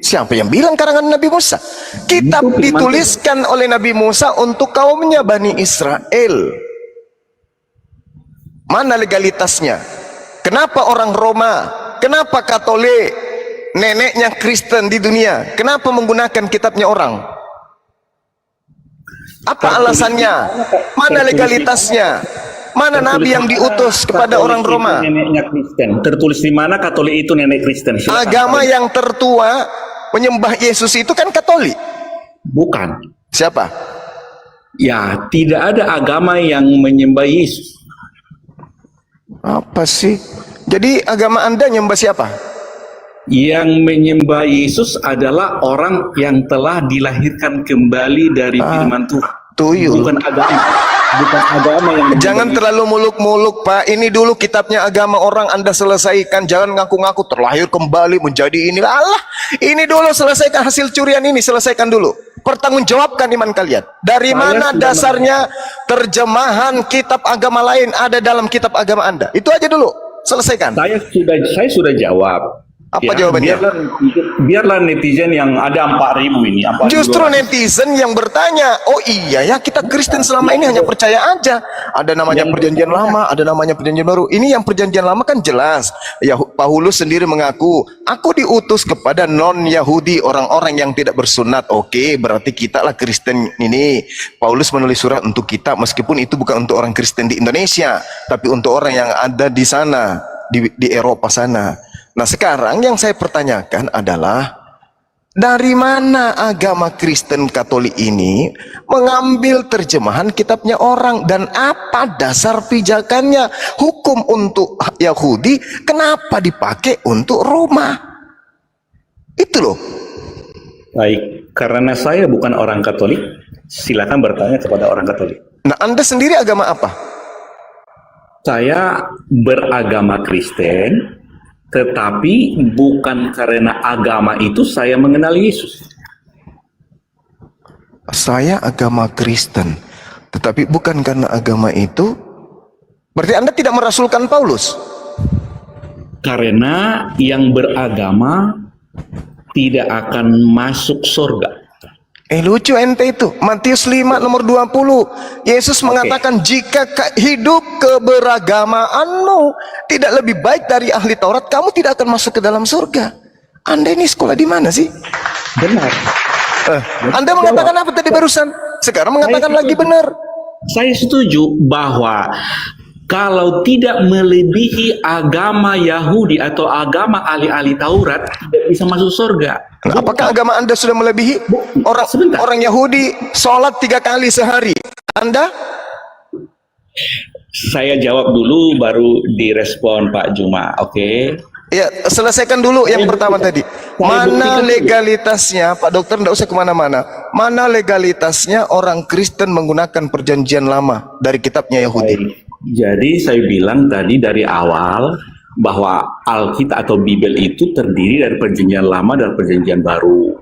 Siapa yang bilang karangan Nabi Musa? Kitab Itu firman dituliskan oleh Nabi Musa untuk kaumnya Bani Israel. Mana legalitasnya? Kenapa orang Roma? Kenapa Katolik? Neneknya Kristen di dunia. Kenapa menggunakan kitabnya orang? Apa alasannya? Mana legalitasnya? Mana nabi yang diutus kepada Katolik orang itu Roma? neneknya Kristen. Tertulis di mana Katolik itu nenek Kristen? Silakan. Agama yang tertua menyembah Yesus itu kan Katolik. Bukan. Siapa? Ya, tidak ada agama yang menyembah Yesus. Apa sih? Jadi agama Anda nyembah siapa? Yang menyembah Yesus adalah orang yang telah dilahirkan kembali dari firman Tuhan. Tuyul. Bukan agama. Bukan agama yang menyembah Jangan Yesus. terlalu muluk-muluk, Pak. Ini dulu kitabnya agama orang Anda selesaikan. Jangan ngaku-ngaku terlahir kembali menjadi ini. Allah, ini dulu selesaikan hasil curian ini. Selesaikan dulu. Pertanggungjawabkan iman kalian. Dari Saya mana sudah dasarnya terjemahan kitab agama lain ada dalam kitab agama Anda? Itu aja dulu. Selesaikan. Saya sudah jawab. Apa jawabannya? Biarlah netizen yang ada 4.000 ini. 4.200. Justru netizen yang bertanya, oh iya ya kita Kristen selama ini hanya percaya aja. Ada namanya perjanjian lama, ada namanya perjanjian baru. Ini yang perjanjian lama kan jelas. Ya, Paulus sendiri mengaku, aku diutus kepada non-Yahudi, orang-orang yang tidak bersunat. Oke, berarti kita lah Kristen ini. Paulus menulis surat untuk kita, meskipun itu bukan untuk orang Kristen di Indonesia, tapi untuk orang yang ada di sana, di Eropa sana. Nah, sekarang yang saya pertanyakan adalah dari mana agama Kristen Katolik ini mengambil terjemahan kitabnya orang dan apa dasar pijakannya? Hukum untuk Yahudi kenapa dipakai untuk Roma? Itu loh. Baik, karena saya bukan orang Katolik, silakan bertanya kepada orang Katolik. Nah, Anda sendiri agama apa? Saya beragama Kristen, tetapi bukan karena agama itu saya mengenal Yesus. Saya agama Kristen, tetapi bukan karena agama itu. Berarti Anda tidak merasulkan Paulus? Karena yang beragama tidak akan masuk surga. Lucu ente itu. Matius 5 nomor 20. Yesus mengatakan jika hidup keberagamaanmu tidak lebih baik dari ahli Taurat, kamu tidak akan masuk ke dalam surga. Anda ini sekolah di mana sih? Benar. Anda mengatakan apa tadi barusan? Sekarang mengatakan lagi benar. Saya setuju bahwa kalau tidak melebihi agama Yahudi atau agama ahli-ahli Taurat, tidak bisa masuk surga. Nah, apakah agama Anda sudah melebihi? Orang Yahudi sholat 3 kali sehari. Anda? Saya jawab dulu, baru direspon Pak Juma. Oke. Ya, selesaikan dulu yang pertama tadi. Mana legalitasnya, Pak Dokter, tidak usah kemana-mana. Mana legalitasnya orang Kristen menggunakan perjanjian lama dari kitabnya Yahudi? Jadi saya bilang tadi dari awal, bahwa Alkitab atau Bible itu terdiri dari Perjanjian Lama dan Perjanjian Baru.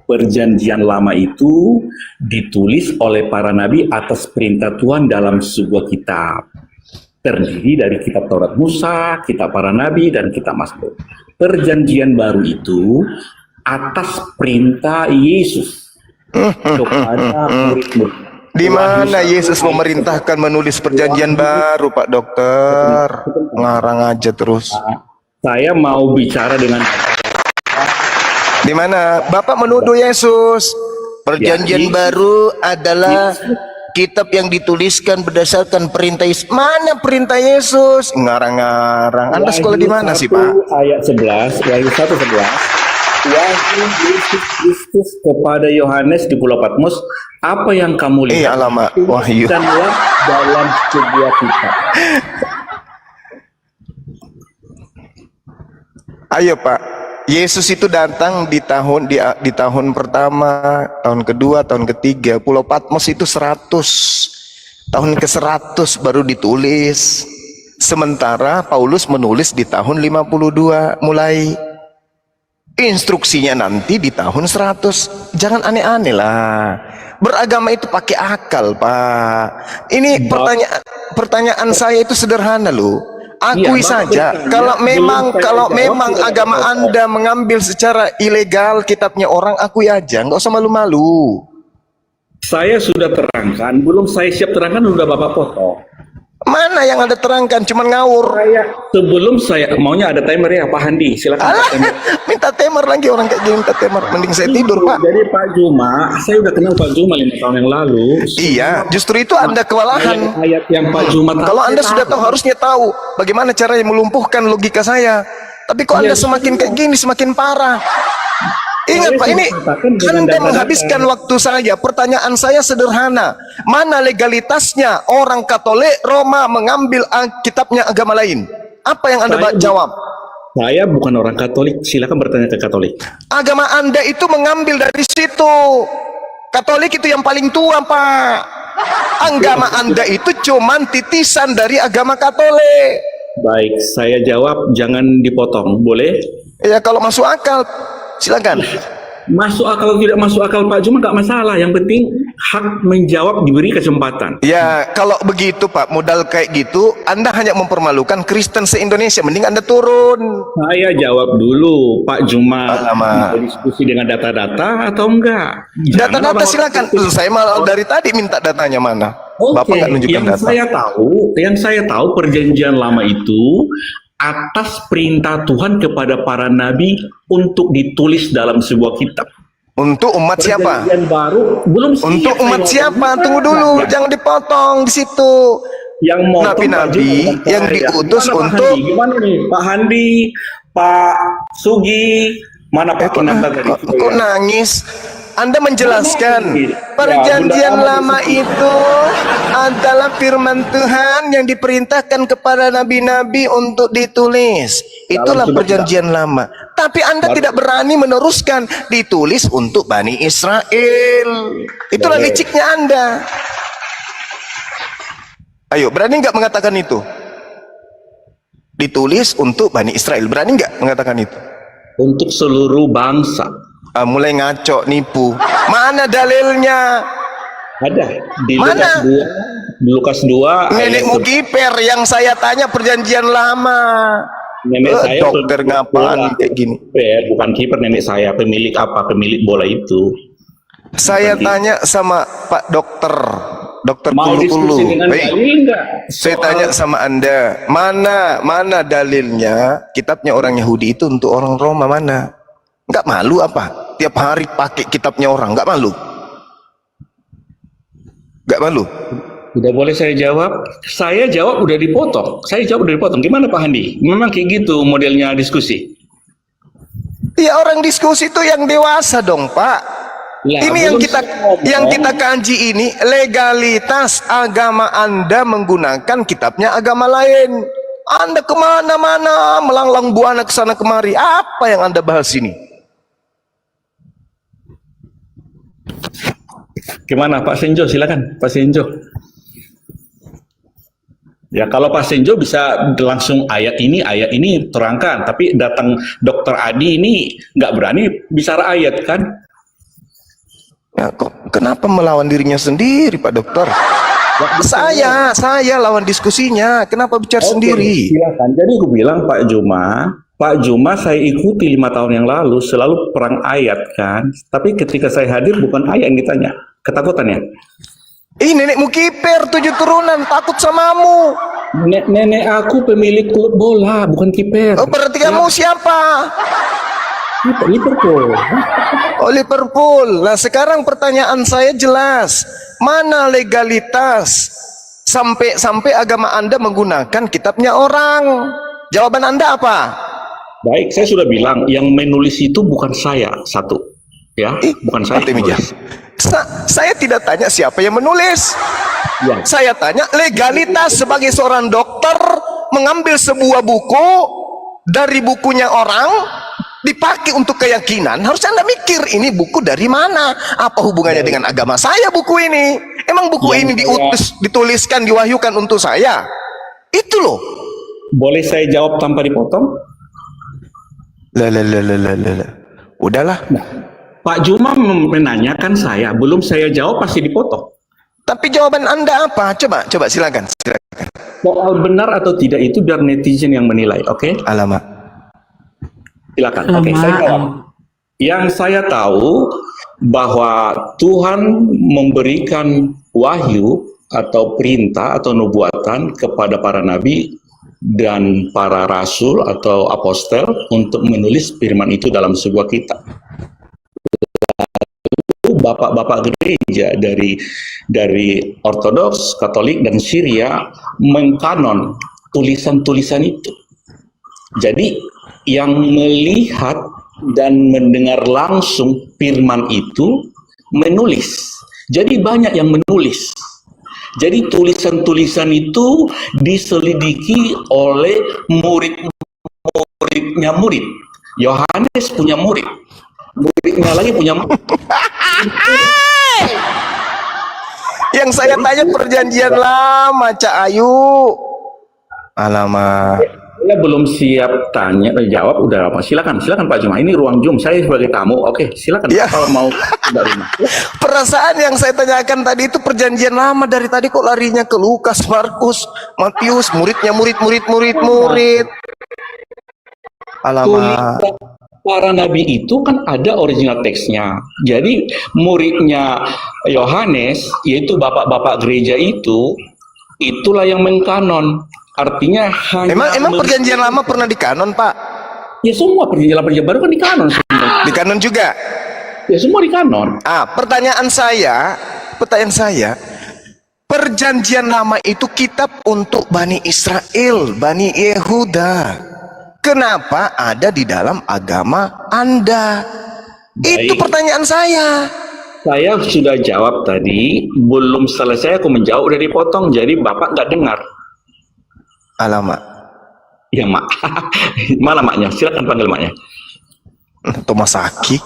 Perjanjian Lama itu ditulis oleh para nabi atas perintah Tuhan dalam sebuah kitab. Terdiri dari kitab Taurat Musa, kitab para nabi, dan kitab Mazmur. Perjanjian Baru itu atas perintah Yesus kepada murid-murid. Di mana Yesus memerintahkan menulis perjanjian baru, Pak Dokter? Ngarang aja terus. Saya mau bicara dengan Di mana Bapak menuduh Yesus? Perjanjian baru adalah kitab yang dituliskan berdasarkan perintah Yesus. Mana perintah Yesus? Ngarang-ngarang. Anda sekolah di mana sih, Pak? Ayat 11, Wahyu 1:11. Wahyu Yesus Kristus kepada Yohanes di Pulau Patmos, apa yang kamu lihat? Alamak, Wahyu. Tuliskanlah dalam sebuah kitab. Ayo, Pak. Yesus itu datang di tahun pertama, tahun kedua, tahun ketiga. Pulau Patmos itu 100. Tahun ke-100 baru ditulis. Sementara Paulus menulis di tahun 52 mulai. Instruksinya nanti di tahun 100. Jangan aneh-aneh lah. Beragama itu pakai akal, Pak. Ini pertanyaan saya itu sederhana loh. Akui saja kalau memang agama Anda mengambil secara ilegal kitabnya orang, akui aja, nggak usah malu-malu. Saya sudah terangkan, belum saya siap terangkan udah Bapak potong. Mana yang Anda terangkan, cuman ngawur. Sebelum saya maunya ada timer ya, Pak Handi, silakan. Minta timer lagi orang kayak gini, minta timer. Mending saya tidur, Pak. Jadi Pak Juma, saya udah kenal Pak Juma 5 tahun yang lalu. Iya, justru itu Anda kewalahan. Ayat yang Pak Juma Kalau Anda sudah tahu, harusnya tahu bagaimana caranya melumpuhkan logika saya. Tapi kok Anda semakin kayak gini, semakin parah. Ingat Pak, ini Anda menghabiskan waktu saya. Pertanyaan saya sederhana. Mana legalitasnya orang Katolik Roma mengambil kitabnya agama lain? Apa yang Anda jawab? Saya bukan orang Katolik, silakan bertanya ke Katolik. Agama Anda itu mengambil dari situ. Katolik itu yang paling tua, Pak. Agama Anda itu cuman titisan dari agama Katolik. Baik, saya jawab, jangan dipotong, boleh? Ya kalau masuk akal, silakan. Masuk akal tidak masuk akal Pak Juma nggak masalah, yang penting hak menjawab diberi kesempatan. Ya kalau begitu Pak, modal kayak gitu Anda hanya mempermalukan Kristen se-Indonesia. Mending Anda turun. Saya jawab dulu Pak Juma. Alamak. Mau diskusi dengan data-data atau enggak? Data-data silakan. Saya malah dari tadi minta datanya mana. Bapak nggak nunjukkan data. Yang saya tahu Perjanjian Lama itu atas perintah Tuhan kepada para nabi untuk ditulis dalam sebuah kitab. Untuk umat siapa? Perjanjian Baru belum siap. Untuk umat siapa? Tunggu dulu, jangan dipotong di situ. Yang nabi-nabi yang diutus untuk gimana nih Pak Handi, Pak Sugi, mana Pak Kinanta tadi? Kok nangis? Anda menjelaskan perjanjian lama itu adalah firman Tuhan yang diperintahkan kepada nabi-nabi untuk ditulis. Itulah perjanjian lama. Tapi Anda tidak berani meneruskan, ditulis untuk Bani Israel. Itulah liciknya Anda. Ayo, berani nggak mengatakan itu? Ditulis untuk Bani Israel. Berani nggak mengatakan itu? Untuk seluruh bangsa. Mulai ngaco, nipu. Mana dalilnya? Ada di mana? Lukas 2 Nenekmu kiper yang saya tanya perjanjian lama. Nenek saya dokter ngapain kayak gini? Bukan kiper, nenek saya pemilik pemilik bola itu. Saya tanya sama Pak Dokter Kulu-Kulu. Saya tanya sama Anda, mana dalilnya kitabnya orang Yahudi itu untuk orang Roma mana? Nggak malu apa? Tiap hari pakai kitabnya orang, nggak malu? Nggak malu? Tidak boleh saya jawab. Saya jawab udah dipotong. Gimana Pak Handi? Memang kayak gitu modelnya diskusi. Ya orang diskusi itu yang dewasa dong Pak. Ini yang kita kaji ini legalitas agama Anda menggunakan kitabnya agama lain. Anda kemana-mana melanglang buana ke sana kemari. Apa yang Anda bahas ini? Gimana Pak Senjo? Silakan Pak Senjo. Ya kalau Pak Senjo bisa langsung ayat ini terangkan, tapi datang Dokter Adi ini nggak berani bicara ayat kan? Ya, kok kenapa melawan dirinya sendiri, Pak Dokter? Saya lawan diskusinya. Kenapa bicara sendiri? Silakan. Jadi aku bilang Pak Juma saya ikuti 5 tahun yang lalu selalu perang ayat kan, tapi ketika saya hadir bukan ayat yang ditanya, ketakutannya. Nenekmu kiper 7 turunan, takut samamu. Nenek aku pemilik klub bola, bukan kiper. Oh, berarti kamu siapa? Liverpool. Oh, Liverpool. Nah, sekarang pertanyaan saya jelas. Mana legalitas sampai agama Anda menggunakan kitabnya orang? Jawaban Anda apa? Baik, saya sudah bilang yang menulis itu bukan saya, satu. Ya, bukan saya. Saya tidak tanya siapa yang menulis. Ya. Saya tanya legalitas sebagai seorang dokter mengambil sebuah buku dari bukunya orang dipakai untuk keyakinan. Harus Anda mikir ini buku dari mana? Apa hubungannya dengan agama saya buku ini? Emang buku ini dituliskan, diwahyukan untuk saya? Itu loh. Boleh saya jawab tanpa dipotong? Udahlah. Nah, Pak Juma menanyakan saya, belum saya jawab pasti dipotong. Tapi jawaban Anda apa? Coba silakan. Soal benar atau tidak itu biar netizen yang menilai, oke? Alamak. Silakan. Oke, saya jawab. Yang saya tahu bahwa Tuhan memberikan wahyu atau perintah atau nubuatan kepada para nabi dan para rasul atau apostel untuk menulis firman itu dalam sebuah kitab. Bapak-bapak gereja dari Ortodoks, Katolik, dan Syria mengkanon tulisan-tulisan itu. Jadi yang melihat dan mendengar langsung firman itu menulis. Jadi banyak yang menulis. Jadi tulisan-tulisan itu diselidiki oleh murid-muridnya murid. Yohanes punya murid. Muridnya lagi punya murid. Yang saya tanya perjanjian lama, Cak Ayu. Alamak. Saya belum siap tanya, jawab udah apa? Silakan Pak Juma. Ini ruang Zoom. Saya sebagai tamu. Oke, silakan Ya. kalau mau tidak rumah. Perasaan yang saya tanyakan tadi itu perjanjian lama, dari tadi kok larinya ke Lukas, Markus, Matius, muridnya murid. Alamak. Para nabi itu kan ada original teksnya. Jadi muridnya Yohanes, yaitu bapak-bapak gereja itu, itulah yang mengkanon. Artinya hanya Emang perjanjian lama pernah dikanon, Pak? ya semua perjanjian baru kan dikanon semua. Dikanon juga. Ya semua dikanon. Pertanyaan saya, perjanjian lama itu kitab untuk Bani Israel, Bani Yehuda. Kenapa ada di dalam agama Anda? Itu pertanyaan saya. Saya sudah jawab tadi, belum selesai aku menjawab udah dipotong, jadi Bapak nggak dengar. Alamak. Ya mak, mana maknya? Silakan panggil maknya. Tomasaki.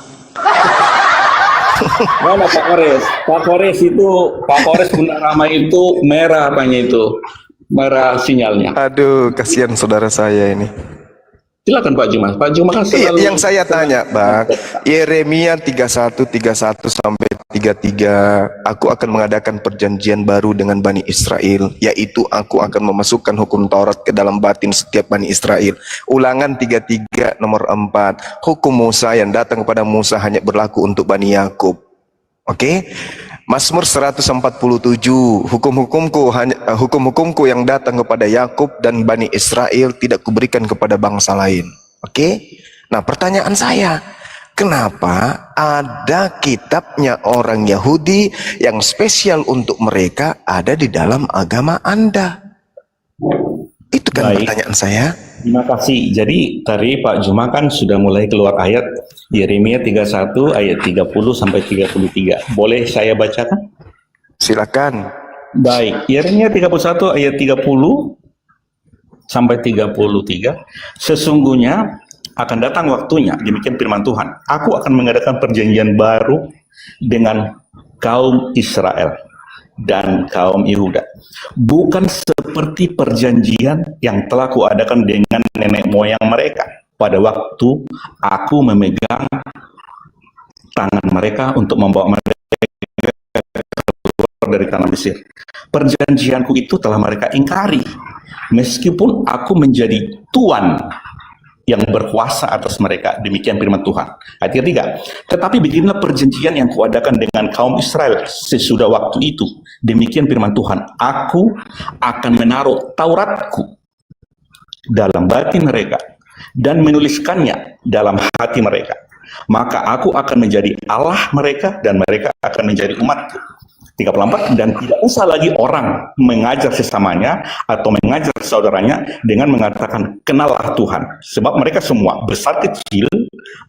Mana Pak Kores? Pak Kores Bunda Rama itu merah apanya itu, merah sinyalnya. Aduh, kasihan saudara saya ini. Silakan Pak Juma. Pak Juma kan selalu Yang saya tanya, Bang, Yeremia 31 sampai 33, aku akan mengadakan perjanjian baru dengan Bani Israel, yaitu aku akan memasukkan hukum Taurat ke dalam batin setiap Bani Israel. Ulangan 33 nomor 4, hukum Musa yang datang kepada Musa hanya berlaku untuk Bani Yakub. Oke? Mazmur 147, hukum-hukumku yang datang kepada Yakub dan Bani Israel tidak kuberikan kepada bangsa lain. Oke? Nah, pertanyaan saya, kenapa ada kitabnya orang Yahudi yang spesial untuk mereka ada di dalam agama Anda? Itu kan pertanyaan saya. Terima kasih. Jadi tadi Pak Juma kan sudah mulai keluar ayat Yeremia 31 ayat 30 sampai 33. Boleh saya bacakan? Silakan. Baik, Yeremia 31 ayat 30 sampai 33. Sesungguhnya akan datang waktunya, demikian firman Tuhan, aku akan mengadakan perjanjian baru dengan kaum Israel dan kaum Yehuda. Bukan seperti perjanjian yang telah kuadakan dengan nenek moyang mereka pada waktu aku memegang tangan mereka untuk membawa mereka keluar dari tanah Mesir. Perjanjianku itu telah mereka ingkari, meskipun aku menjadi tuan yang berkuasa atas mereka. Demikian firman Tuhan. Ayat ketiga, tetapi beginilah perjanjian yang kuadakan dengan kaum Israel sesudah waktu itu. Demikian firman Tuhan, aku akan menaruh Tauratku dalam batin mereka dan menuliskannya dalam hati mereka. Maka aku akan menjadi Allah mereka dan mereka akan menjadi umatku. 34, dan tidak usah lagi orang mengajar sesamanya atau mengajar saudaranya dengan mengatakan kenallah Tuhan, sebab mereka semua besar kecil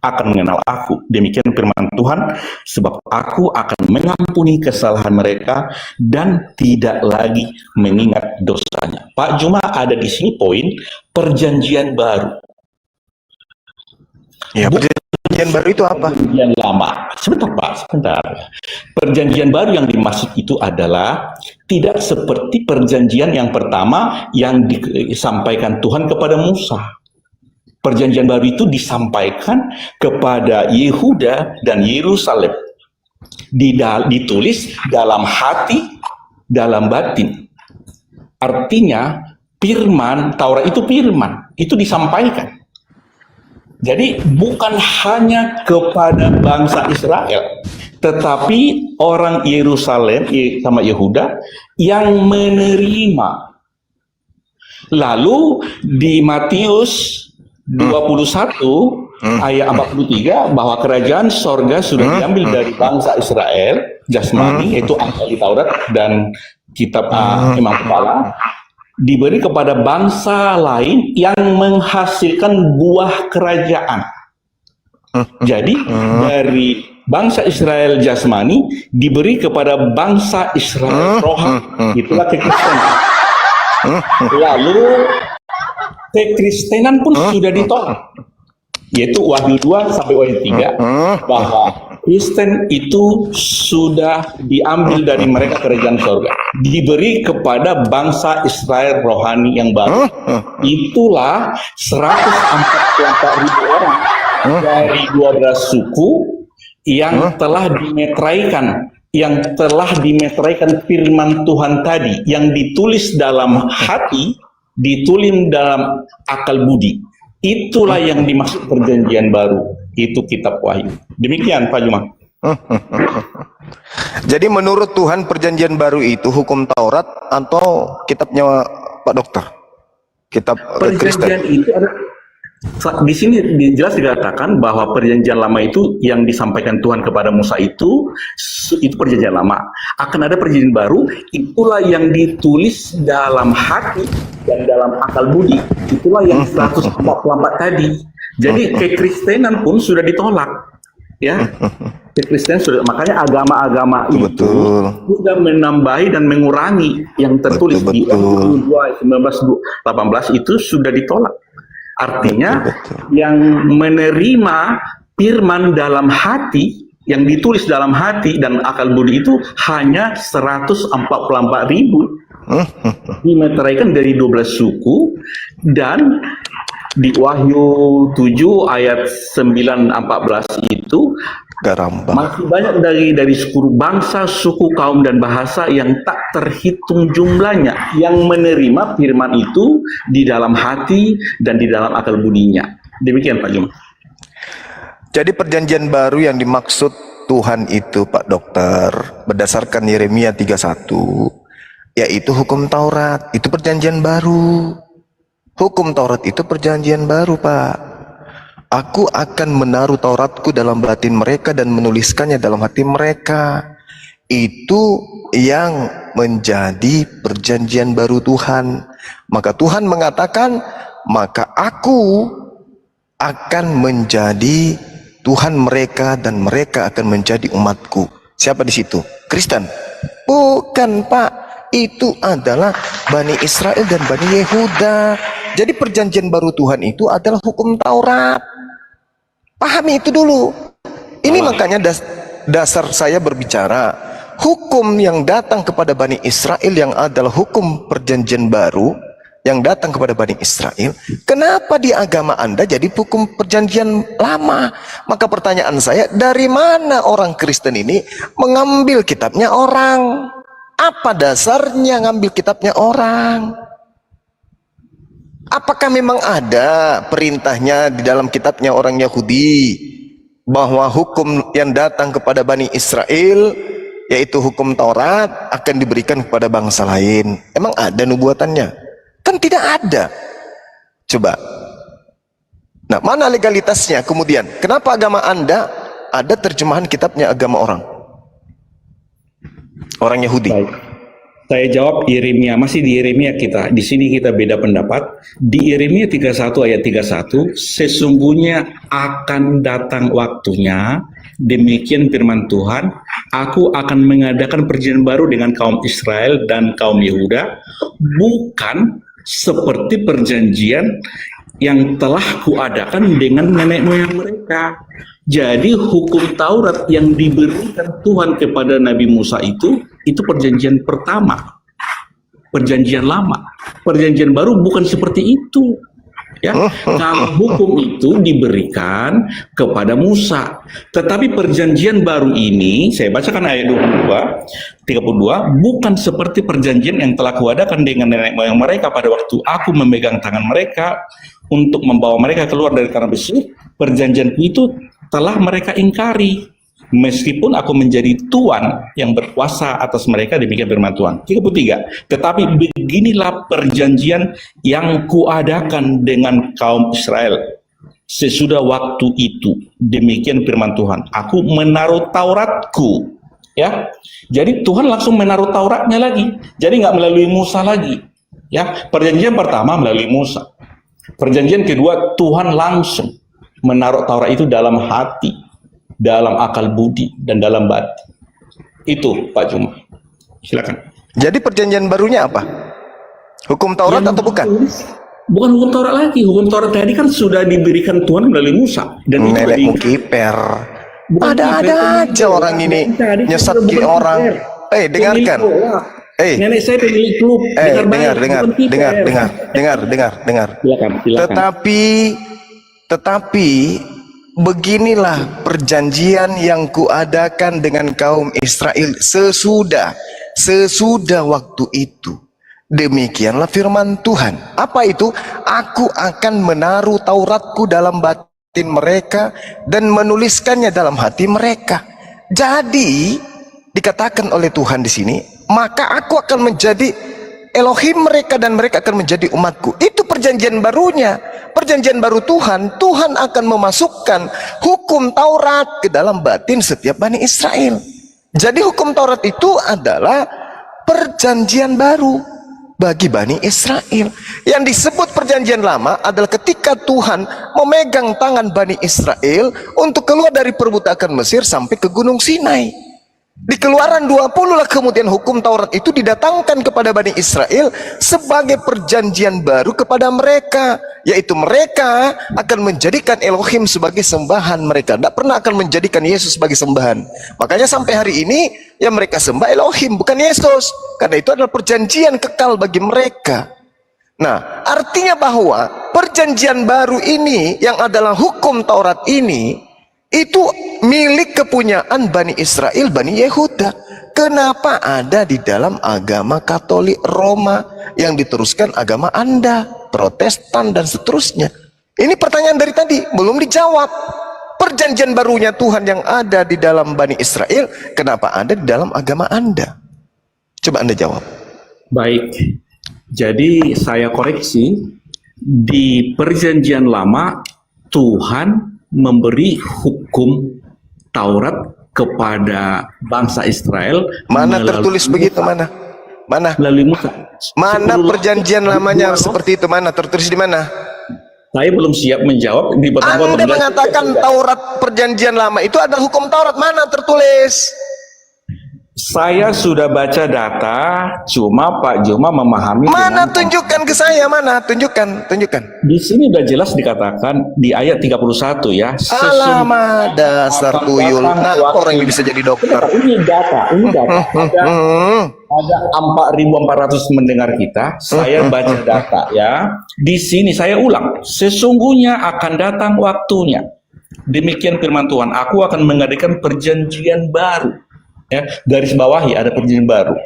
akan mengenal aku. Demikian firman Tuhan, sebab aku akan mengampuni kesalahan mereka dan tidak lagi mengingat dosanya. Pak Juma, ada di sini poin perjanjian baru. Ya, perjanjian baru itu apa? Perjanjian lama. Sebentar Pak, sebentar. Perjanjian baru yang dimaksud itu adalah tidak seperti perjanjian yang pertama yang disampaikan Tuhan kepada Musa. Perjanjian baru itu disampaikan kepada Yehuda dan Yerusalem. Ditulis dalam hati, dalam batin. Artinya firman, Taurat itu firman, itu disampaikan. Jadi bukan hanya kepada bangsa Israel, tetapi orang Yerusalem sama Yehuda yang menerima. Lalu di Matius 21 ayat 43 bahwa kerajaan sorga sudah diambil dari bangsa Israel, jasmani, yaitu ahli Taurat dan kitab Imam Kepala, diberi kepada bangsa lain yang menghasilkan buah kerajaan. Jadi dari bangsa Israel jasmani diberi kepada bangsa Israel rohani. Itulah kekristenan. Lalu kekristenan pun sudah ditolak, yaitu Wahyu 2 sampai Wahyu 3 bahwa Kristen itu sudah diambil dari mereka kerajaan surga, diberi kepada bangsa Israel rohani yang baru. Itulah 144.000 orang dari 12 suku yang telah dimeteraikan firman Tuhan tadi, yang ditulis dalam hati, ditulis dalam akal budi. Itulah yang dimaksud perjanjian baru. Itu kitab Wahyu. Demikian Pak Juma. Jadi menurut Tuhan perjanjian baru itu hukum Taurat atau kitabnya Pak Dokter? Kitab Kristen. Perjanjian itu ada, di sini jelas dikatakan bahwa perjanjian lama itu yang disampaikan Tuhan kepada Musa itu perjanjian lama. Akan ada perjanjian baru, itulah yang ditulis dalam hati dan dalam akal budi. Itulah yang 144 tadi. Jadi kekristenan pun sudah ditolak, ya. Kekristenan sudah, makanya agama-agama itu sudah menambahi dan mengurangi yang tertulis di 19:18 itu sudah ditolak. Artinya yang menerima firman dalam hati, yang ditulis dalam hati dan akal budi itu hanya 144.000, dimeteraikan dari 12 suku. Dan di Wahyu 7 ayat 9-14 itu masih banyak dari seluruh bangsa, suku, kaum, dan bahasa yang tak terhitung jumlahnya yang menerima firman itu di dalam hati dan di dalam akal budinya. Demikian Pak Jum. Jadi perjanjian baru yang dimaksud Tuhan itu Pak Dokter berdasarkan Yeremia 31 yaitu hukum Taurat. Itu perjanjian baru. Hukum Taurat itu perjanjian baru, Pak. Aku akan menaruh Tauratku dalam batin mereka dan menuliskannya dalam hati mereka. Itu yang menjadi perjanjian baru Tuhan. Maka Tuhan mengatakan, maka aku akan menjadi Tuhan mereka dan mereka akan menjadi umatku. Siapa di situ? Kristen? Bukan, Pak. Itu adalah Bani Israel dan Bani Yehuda. Jadi perjanjian baru Tuhan itu adalah hukum Taurat. Pahami itu dulu. Ini makanya dasar saya berbicara. hukum yang datang kepada Bani Israel yang adalah hukum perjanjian baru yang datang kepada Bani Israel, kenapa di agama Anda jadi hukum perjanjian lama? Maka pertanyaan saya, dari mana orang Kristen ini mengambil kitabnya orang? Apa dasarnya ngambil kitabnya orang? Apakah memang ada perintahnya di dalam kitabnya orang Yahudi bahwa hukum yang datang kepada Bani Israel, yaitu hukum Taurat, akan diberikan kepada bangsa lain? Emang ada nubuatannya? Kan tidak ada. Coba. Nah, mana legalitasnya kemudian? Kenapa agama Anda ada terjemahan kitabnya agama orang? Orang Yahudi. Baik. Saya jawab Yeremia, masih di Yeremia kita. Di sini kita beda pendapat. Di Yeremia 31 ayat 31, sesungguhnya akan datang waktunya, demikian firman Tuhan, aku akan mengadakan perjanjian baru dengan kaum Israel dan kaum Yehuda, bukan seperti perjanjian yang telah kuadakan dengan nenek moyang mereka. Jadi hukum Taurat yang diberikan Tuhan kepada Nabi Musa itu perjanjian pertama, perjanjian lama. Perjanjian baru bukan seperti itu. Ya, kalau hukum itu diberikan kepada Musa, tetapi perjanjian baru ini, saya bacakan ayat 32, bukan seperti perjanjian yang telah kuadakan dengan nenek moyang mereka pada waktu aku memegang tangan mereka untuk membawa mereka keluar dari tanah Mesir. Perjanjianku itu telah mereka ingkari, meskipun aku menjadi Tuhan yang berkuasa atas mereka, demikian firman Tuhan. 33, tetapi beginilah perjanjian yang kuadakan dengan kaum Israel sesudah waktu itu, demikian firman Tuhan, aku menaruh Tauratku. Ya, jadi Tuhan langsung menaruh Tauratnya lagi, jadi nggak melalui Musa lagi. Ya, perjanjian pertama melalui Musa, perjanjian kedua Tuhan langsung menaruh Taurat itu dalam hati, dalam akal budi, dan dalam batin. Itu Pak Juma. Silakan. Jadi perjanjian barunya apa? Hukum Taurat atau bukan? Bukan hukum Taurat lagi. Hukum Taurat tadi kan sudah diberikan Tuhan melalui Musa. Dan Nenekmu kiper. Ada aja orang ini nyesat ke orang. Dengarkan. Nenek saya pemilik klub. Dengar. Silakan. Tetapi beginilah perjanjian yang kuadakan dengan kaum Israel sesudah waktu itu. Demikianlah firman Tuhan. Apa itu? Aku akan menaruh Tauratku dalam batin mereka dan menuliskannya dalam hati mereka. Jadi dikatakan oleh Tuhan di sini, maka aku akan menjadi Elohim mereka dan mereka akan menjadi umatku. Itu perjanjian barunya. Perjanjian baru Tuhan akan memasukkan hukum Taurat ke dalam batin setiap Bani Israel. Jadi hukum Taurat itu adalah perjanjian baru bagi Bani Israel. Yang disebut perjanjian lama adalah ketika Tuhan memegang tangan Bani Israel untuk keluar dari perbudakan Mesir sampai ke Gunung Sinai. Di Keluaran 20 lah kemudian hukum Taurat itu didatangkan kepada Bani Israel sebagai perjanjian baru kepada mereka, yaitu mereka akan menjadikan Elohim sebagai sembahan mereka, tidak pernah akan menjadikan Yesus sebagai sembahan. Makanya sampai hari ini yang mereka sembah Elohim, bukan Yesus, karena itu adalah perjanjian kekal bagi mereka. Nah, artinya bahwa perjanjian baru ini yang adalah hukum Taurat ini itu milik kepunyaan Bani Israel, Bani Yehuda. Kenapa ada di dalam agama Katolik Roma yang diteruskan agama Anda, Protestan dan seterusnya? Ini pertanyaan dari tadi belum dijawab. Perjanjian barunya Tuhan yang ada di dalam Bani Israel, kenapa ada di dalam agama Anda? Coba Anda jawab. Baik. Jadi saya koreksi, di perjanjian lama Tuhan memberi hukum Taurat kepada bangsa Israel. Mana tertulis begitu? Mana? Melalui Musa. Mana perjanjian lamanya seperti itu? Mana tertulis di mana? Saya belum siap menjawab di Anda mengatakan Taurat perjanjian lama itu adalah hukum Taurat, mana tertulis? Saya sudah baca data, cuma Pak Juma memahami. Mana tunjukkan ke saya, mana? Tunjukkan. Di sini udah jelas dikatakan di ayat 31 ya. Alamak, dasar tuyul. Nah, orang yang bisa jadi dokter. Ini data. Ada 4.400 mendengar kita. Saya baca data ya. Di sini saya ulang. Sesungguhnya akan datang waktunya. Demikian firman Tuhan. Aku akan mengadakan perjanjian baru. Ya, garis bawahi ada perjanjian baru.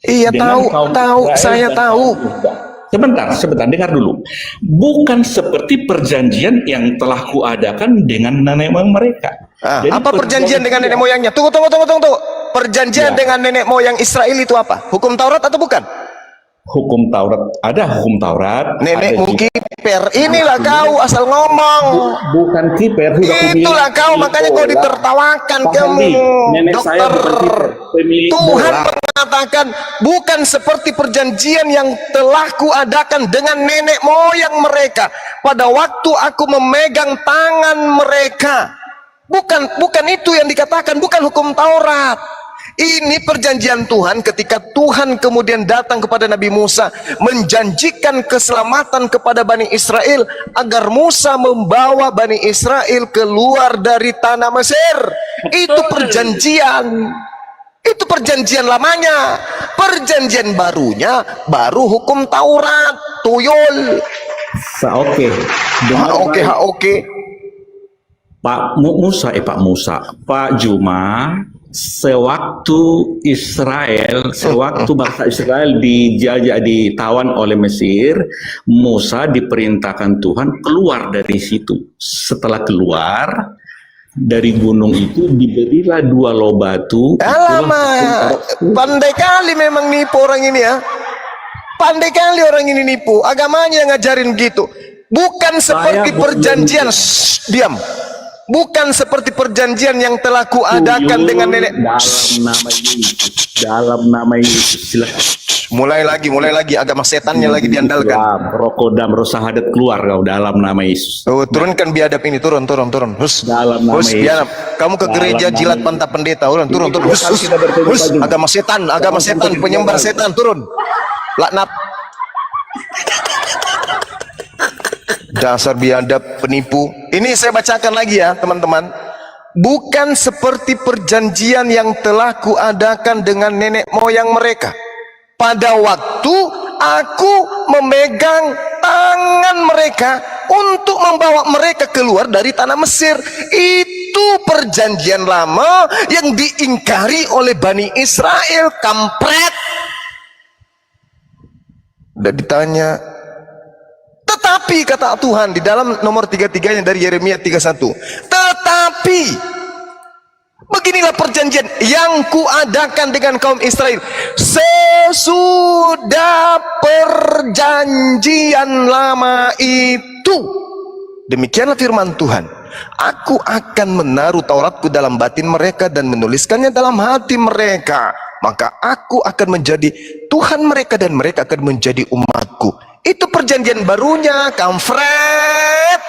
Iya, Dengan tahu, saya dan tahu. Sebentar, dengar dulu. Bukan seperti perjanjian yang telah kuadakan dengan nenek moyang mereka. Jadi Apa perjanjian dengan nenek moyangnya? Tunggu. Perjanjian dengan nenek moyang Israel itu apa? Hukum Taurat atau bukan? Hukum Taurat, ada hukum Taurat. Nenekmu kiper, inilah kau asal ngomong. Bukan kiper. Itulah kau, makanya kau ditertawakan kamu. Dokter, Tuhan mengatakan bukan seperti perjanjian yang telah kuadakan dengan nenek moyang mereka pada waktu aku memegang tangan mereka. Bukan itu yang dikatakan, bukan hukum Taurat. Ini perjanjian Tuhan ketika Tuhan kemudian datang kepada Nabi Musa menjanjikan keselamatan kepada Bani Israel agar Musa membawa Bani Israel keluar dari tanah Mesir. Itu perjanjian. Itu perjanjian lamanya. Perjanjian barunya baru hukum Taurat. Tuyul. Oke. Pak Musa, Pak Juma, sewaktu bangsa Israel ditawan oleh Mesir, Musa diperintahkan Tuhan keluar dari situ. Setelah keluar dari gunung itu diberilah 2 loh batu. Alamak, pandai kali memang nipu orang ini ya. Pandai kali orang ini nipu. Agamanya yang ngajarin gitu. Bukan seperti perjanjian. Diam. Bukan seperti perjanjian yang telah kuadakan dengan nenek. Dalam nama Yesus. Mulai lagi agama setannya lagi diandalkan. Rokodam rosahadat keluar kau dalam nama Yesus. Turunkan biadab ini, turun. Hus. Dalam nama Yesus. Biadab. Kamu ke gereja jilat pantat pendeta, turun. Hus. Agama setan, penyembah setan, turun. Laknat. Dasar biadab penipu. Ini saya bacakan lagi ya teman-teman. Bukan seperti perjanjian yang telah kuadakan dengan nenek moyang mereka pada waktu aku memegang tangan mereka untuk membawa mereka keluar dari tanah Mesir. Itu perjanjian lama yang diingkari oleh Bani Israel. Kampret. Udah ditanya. Tetapi kata Tuhan di dalam nomor 33-nya dari Yeremia 31. Tetapi beginilah perjanjian yang kuadakan dengan kaum Israel sesudah perjanjian lama itu. Demikianlah firman Tuhan. Aku akan menaruh Tauratku dalam batin mereka dan menuliskannya dalam hati mereka. Maka aku akan menjadi Tuhan mereka dan mereka akan menjadi umatku. Itu perjanjian barunya, kampret.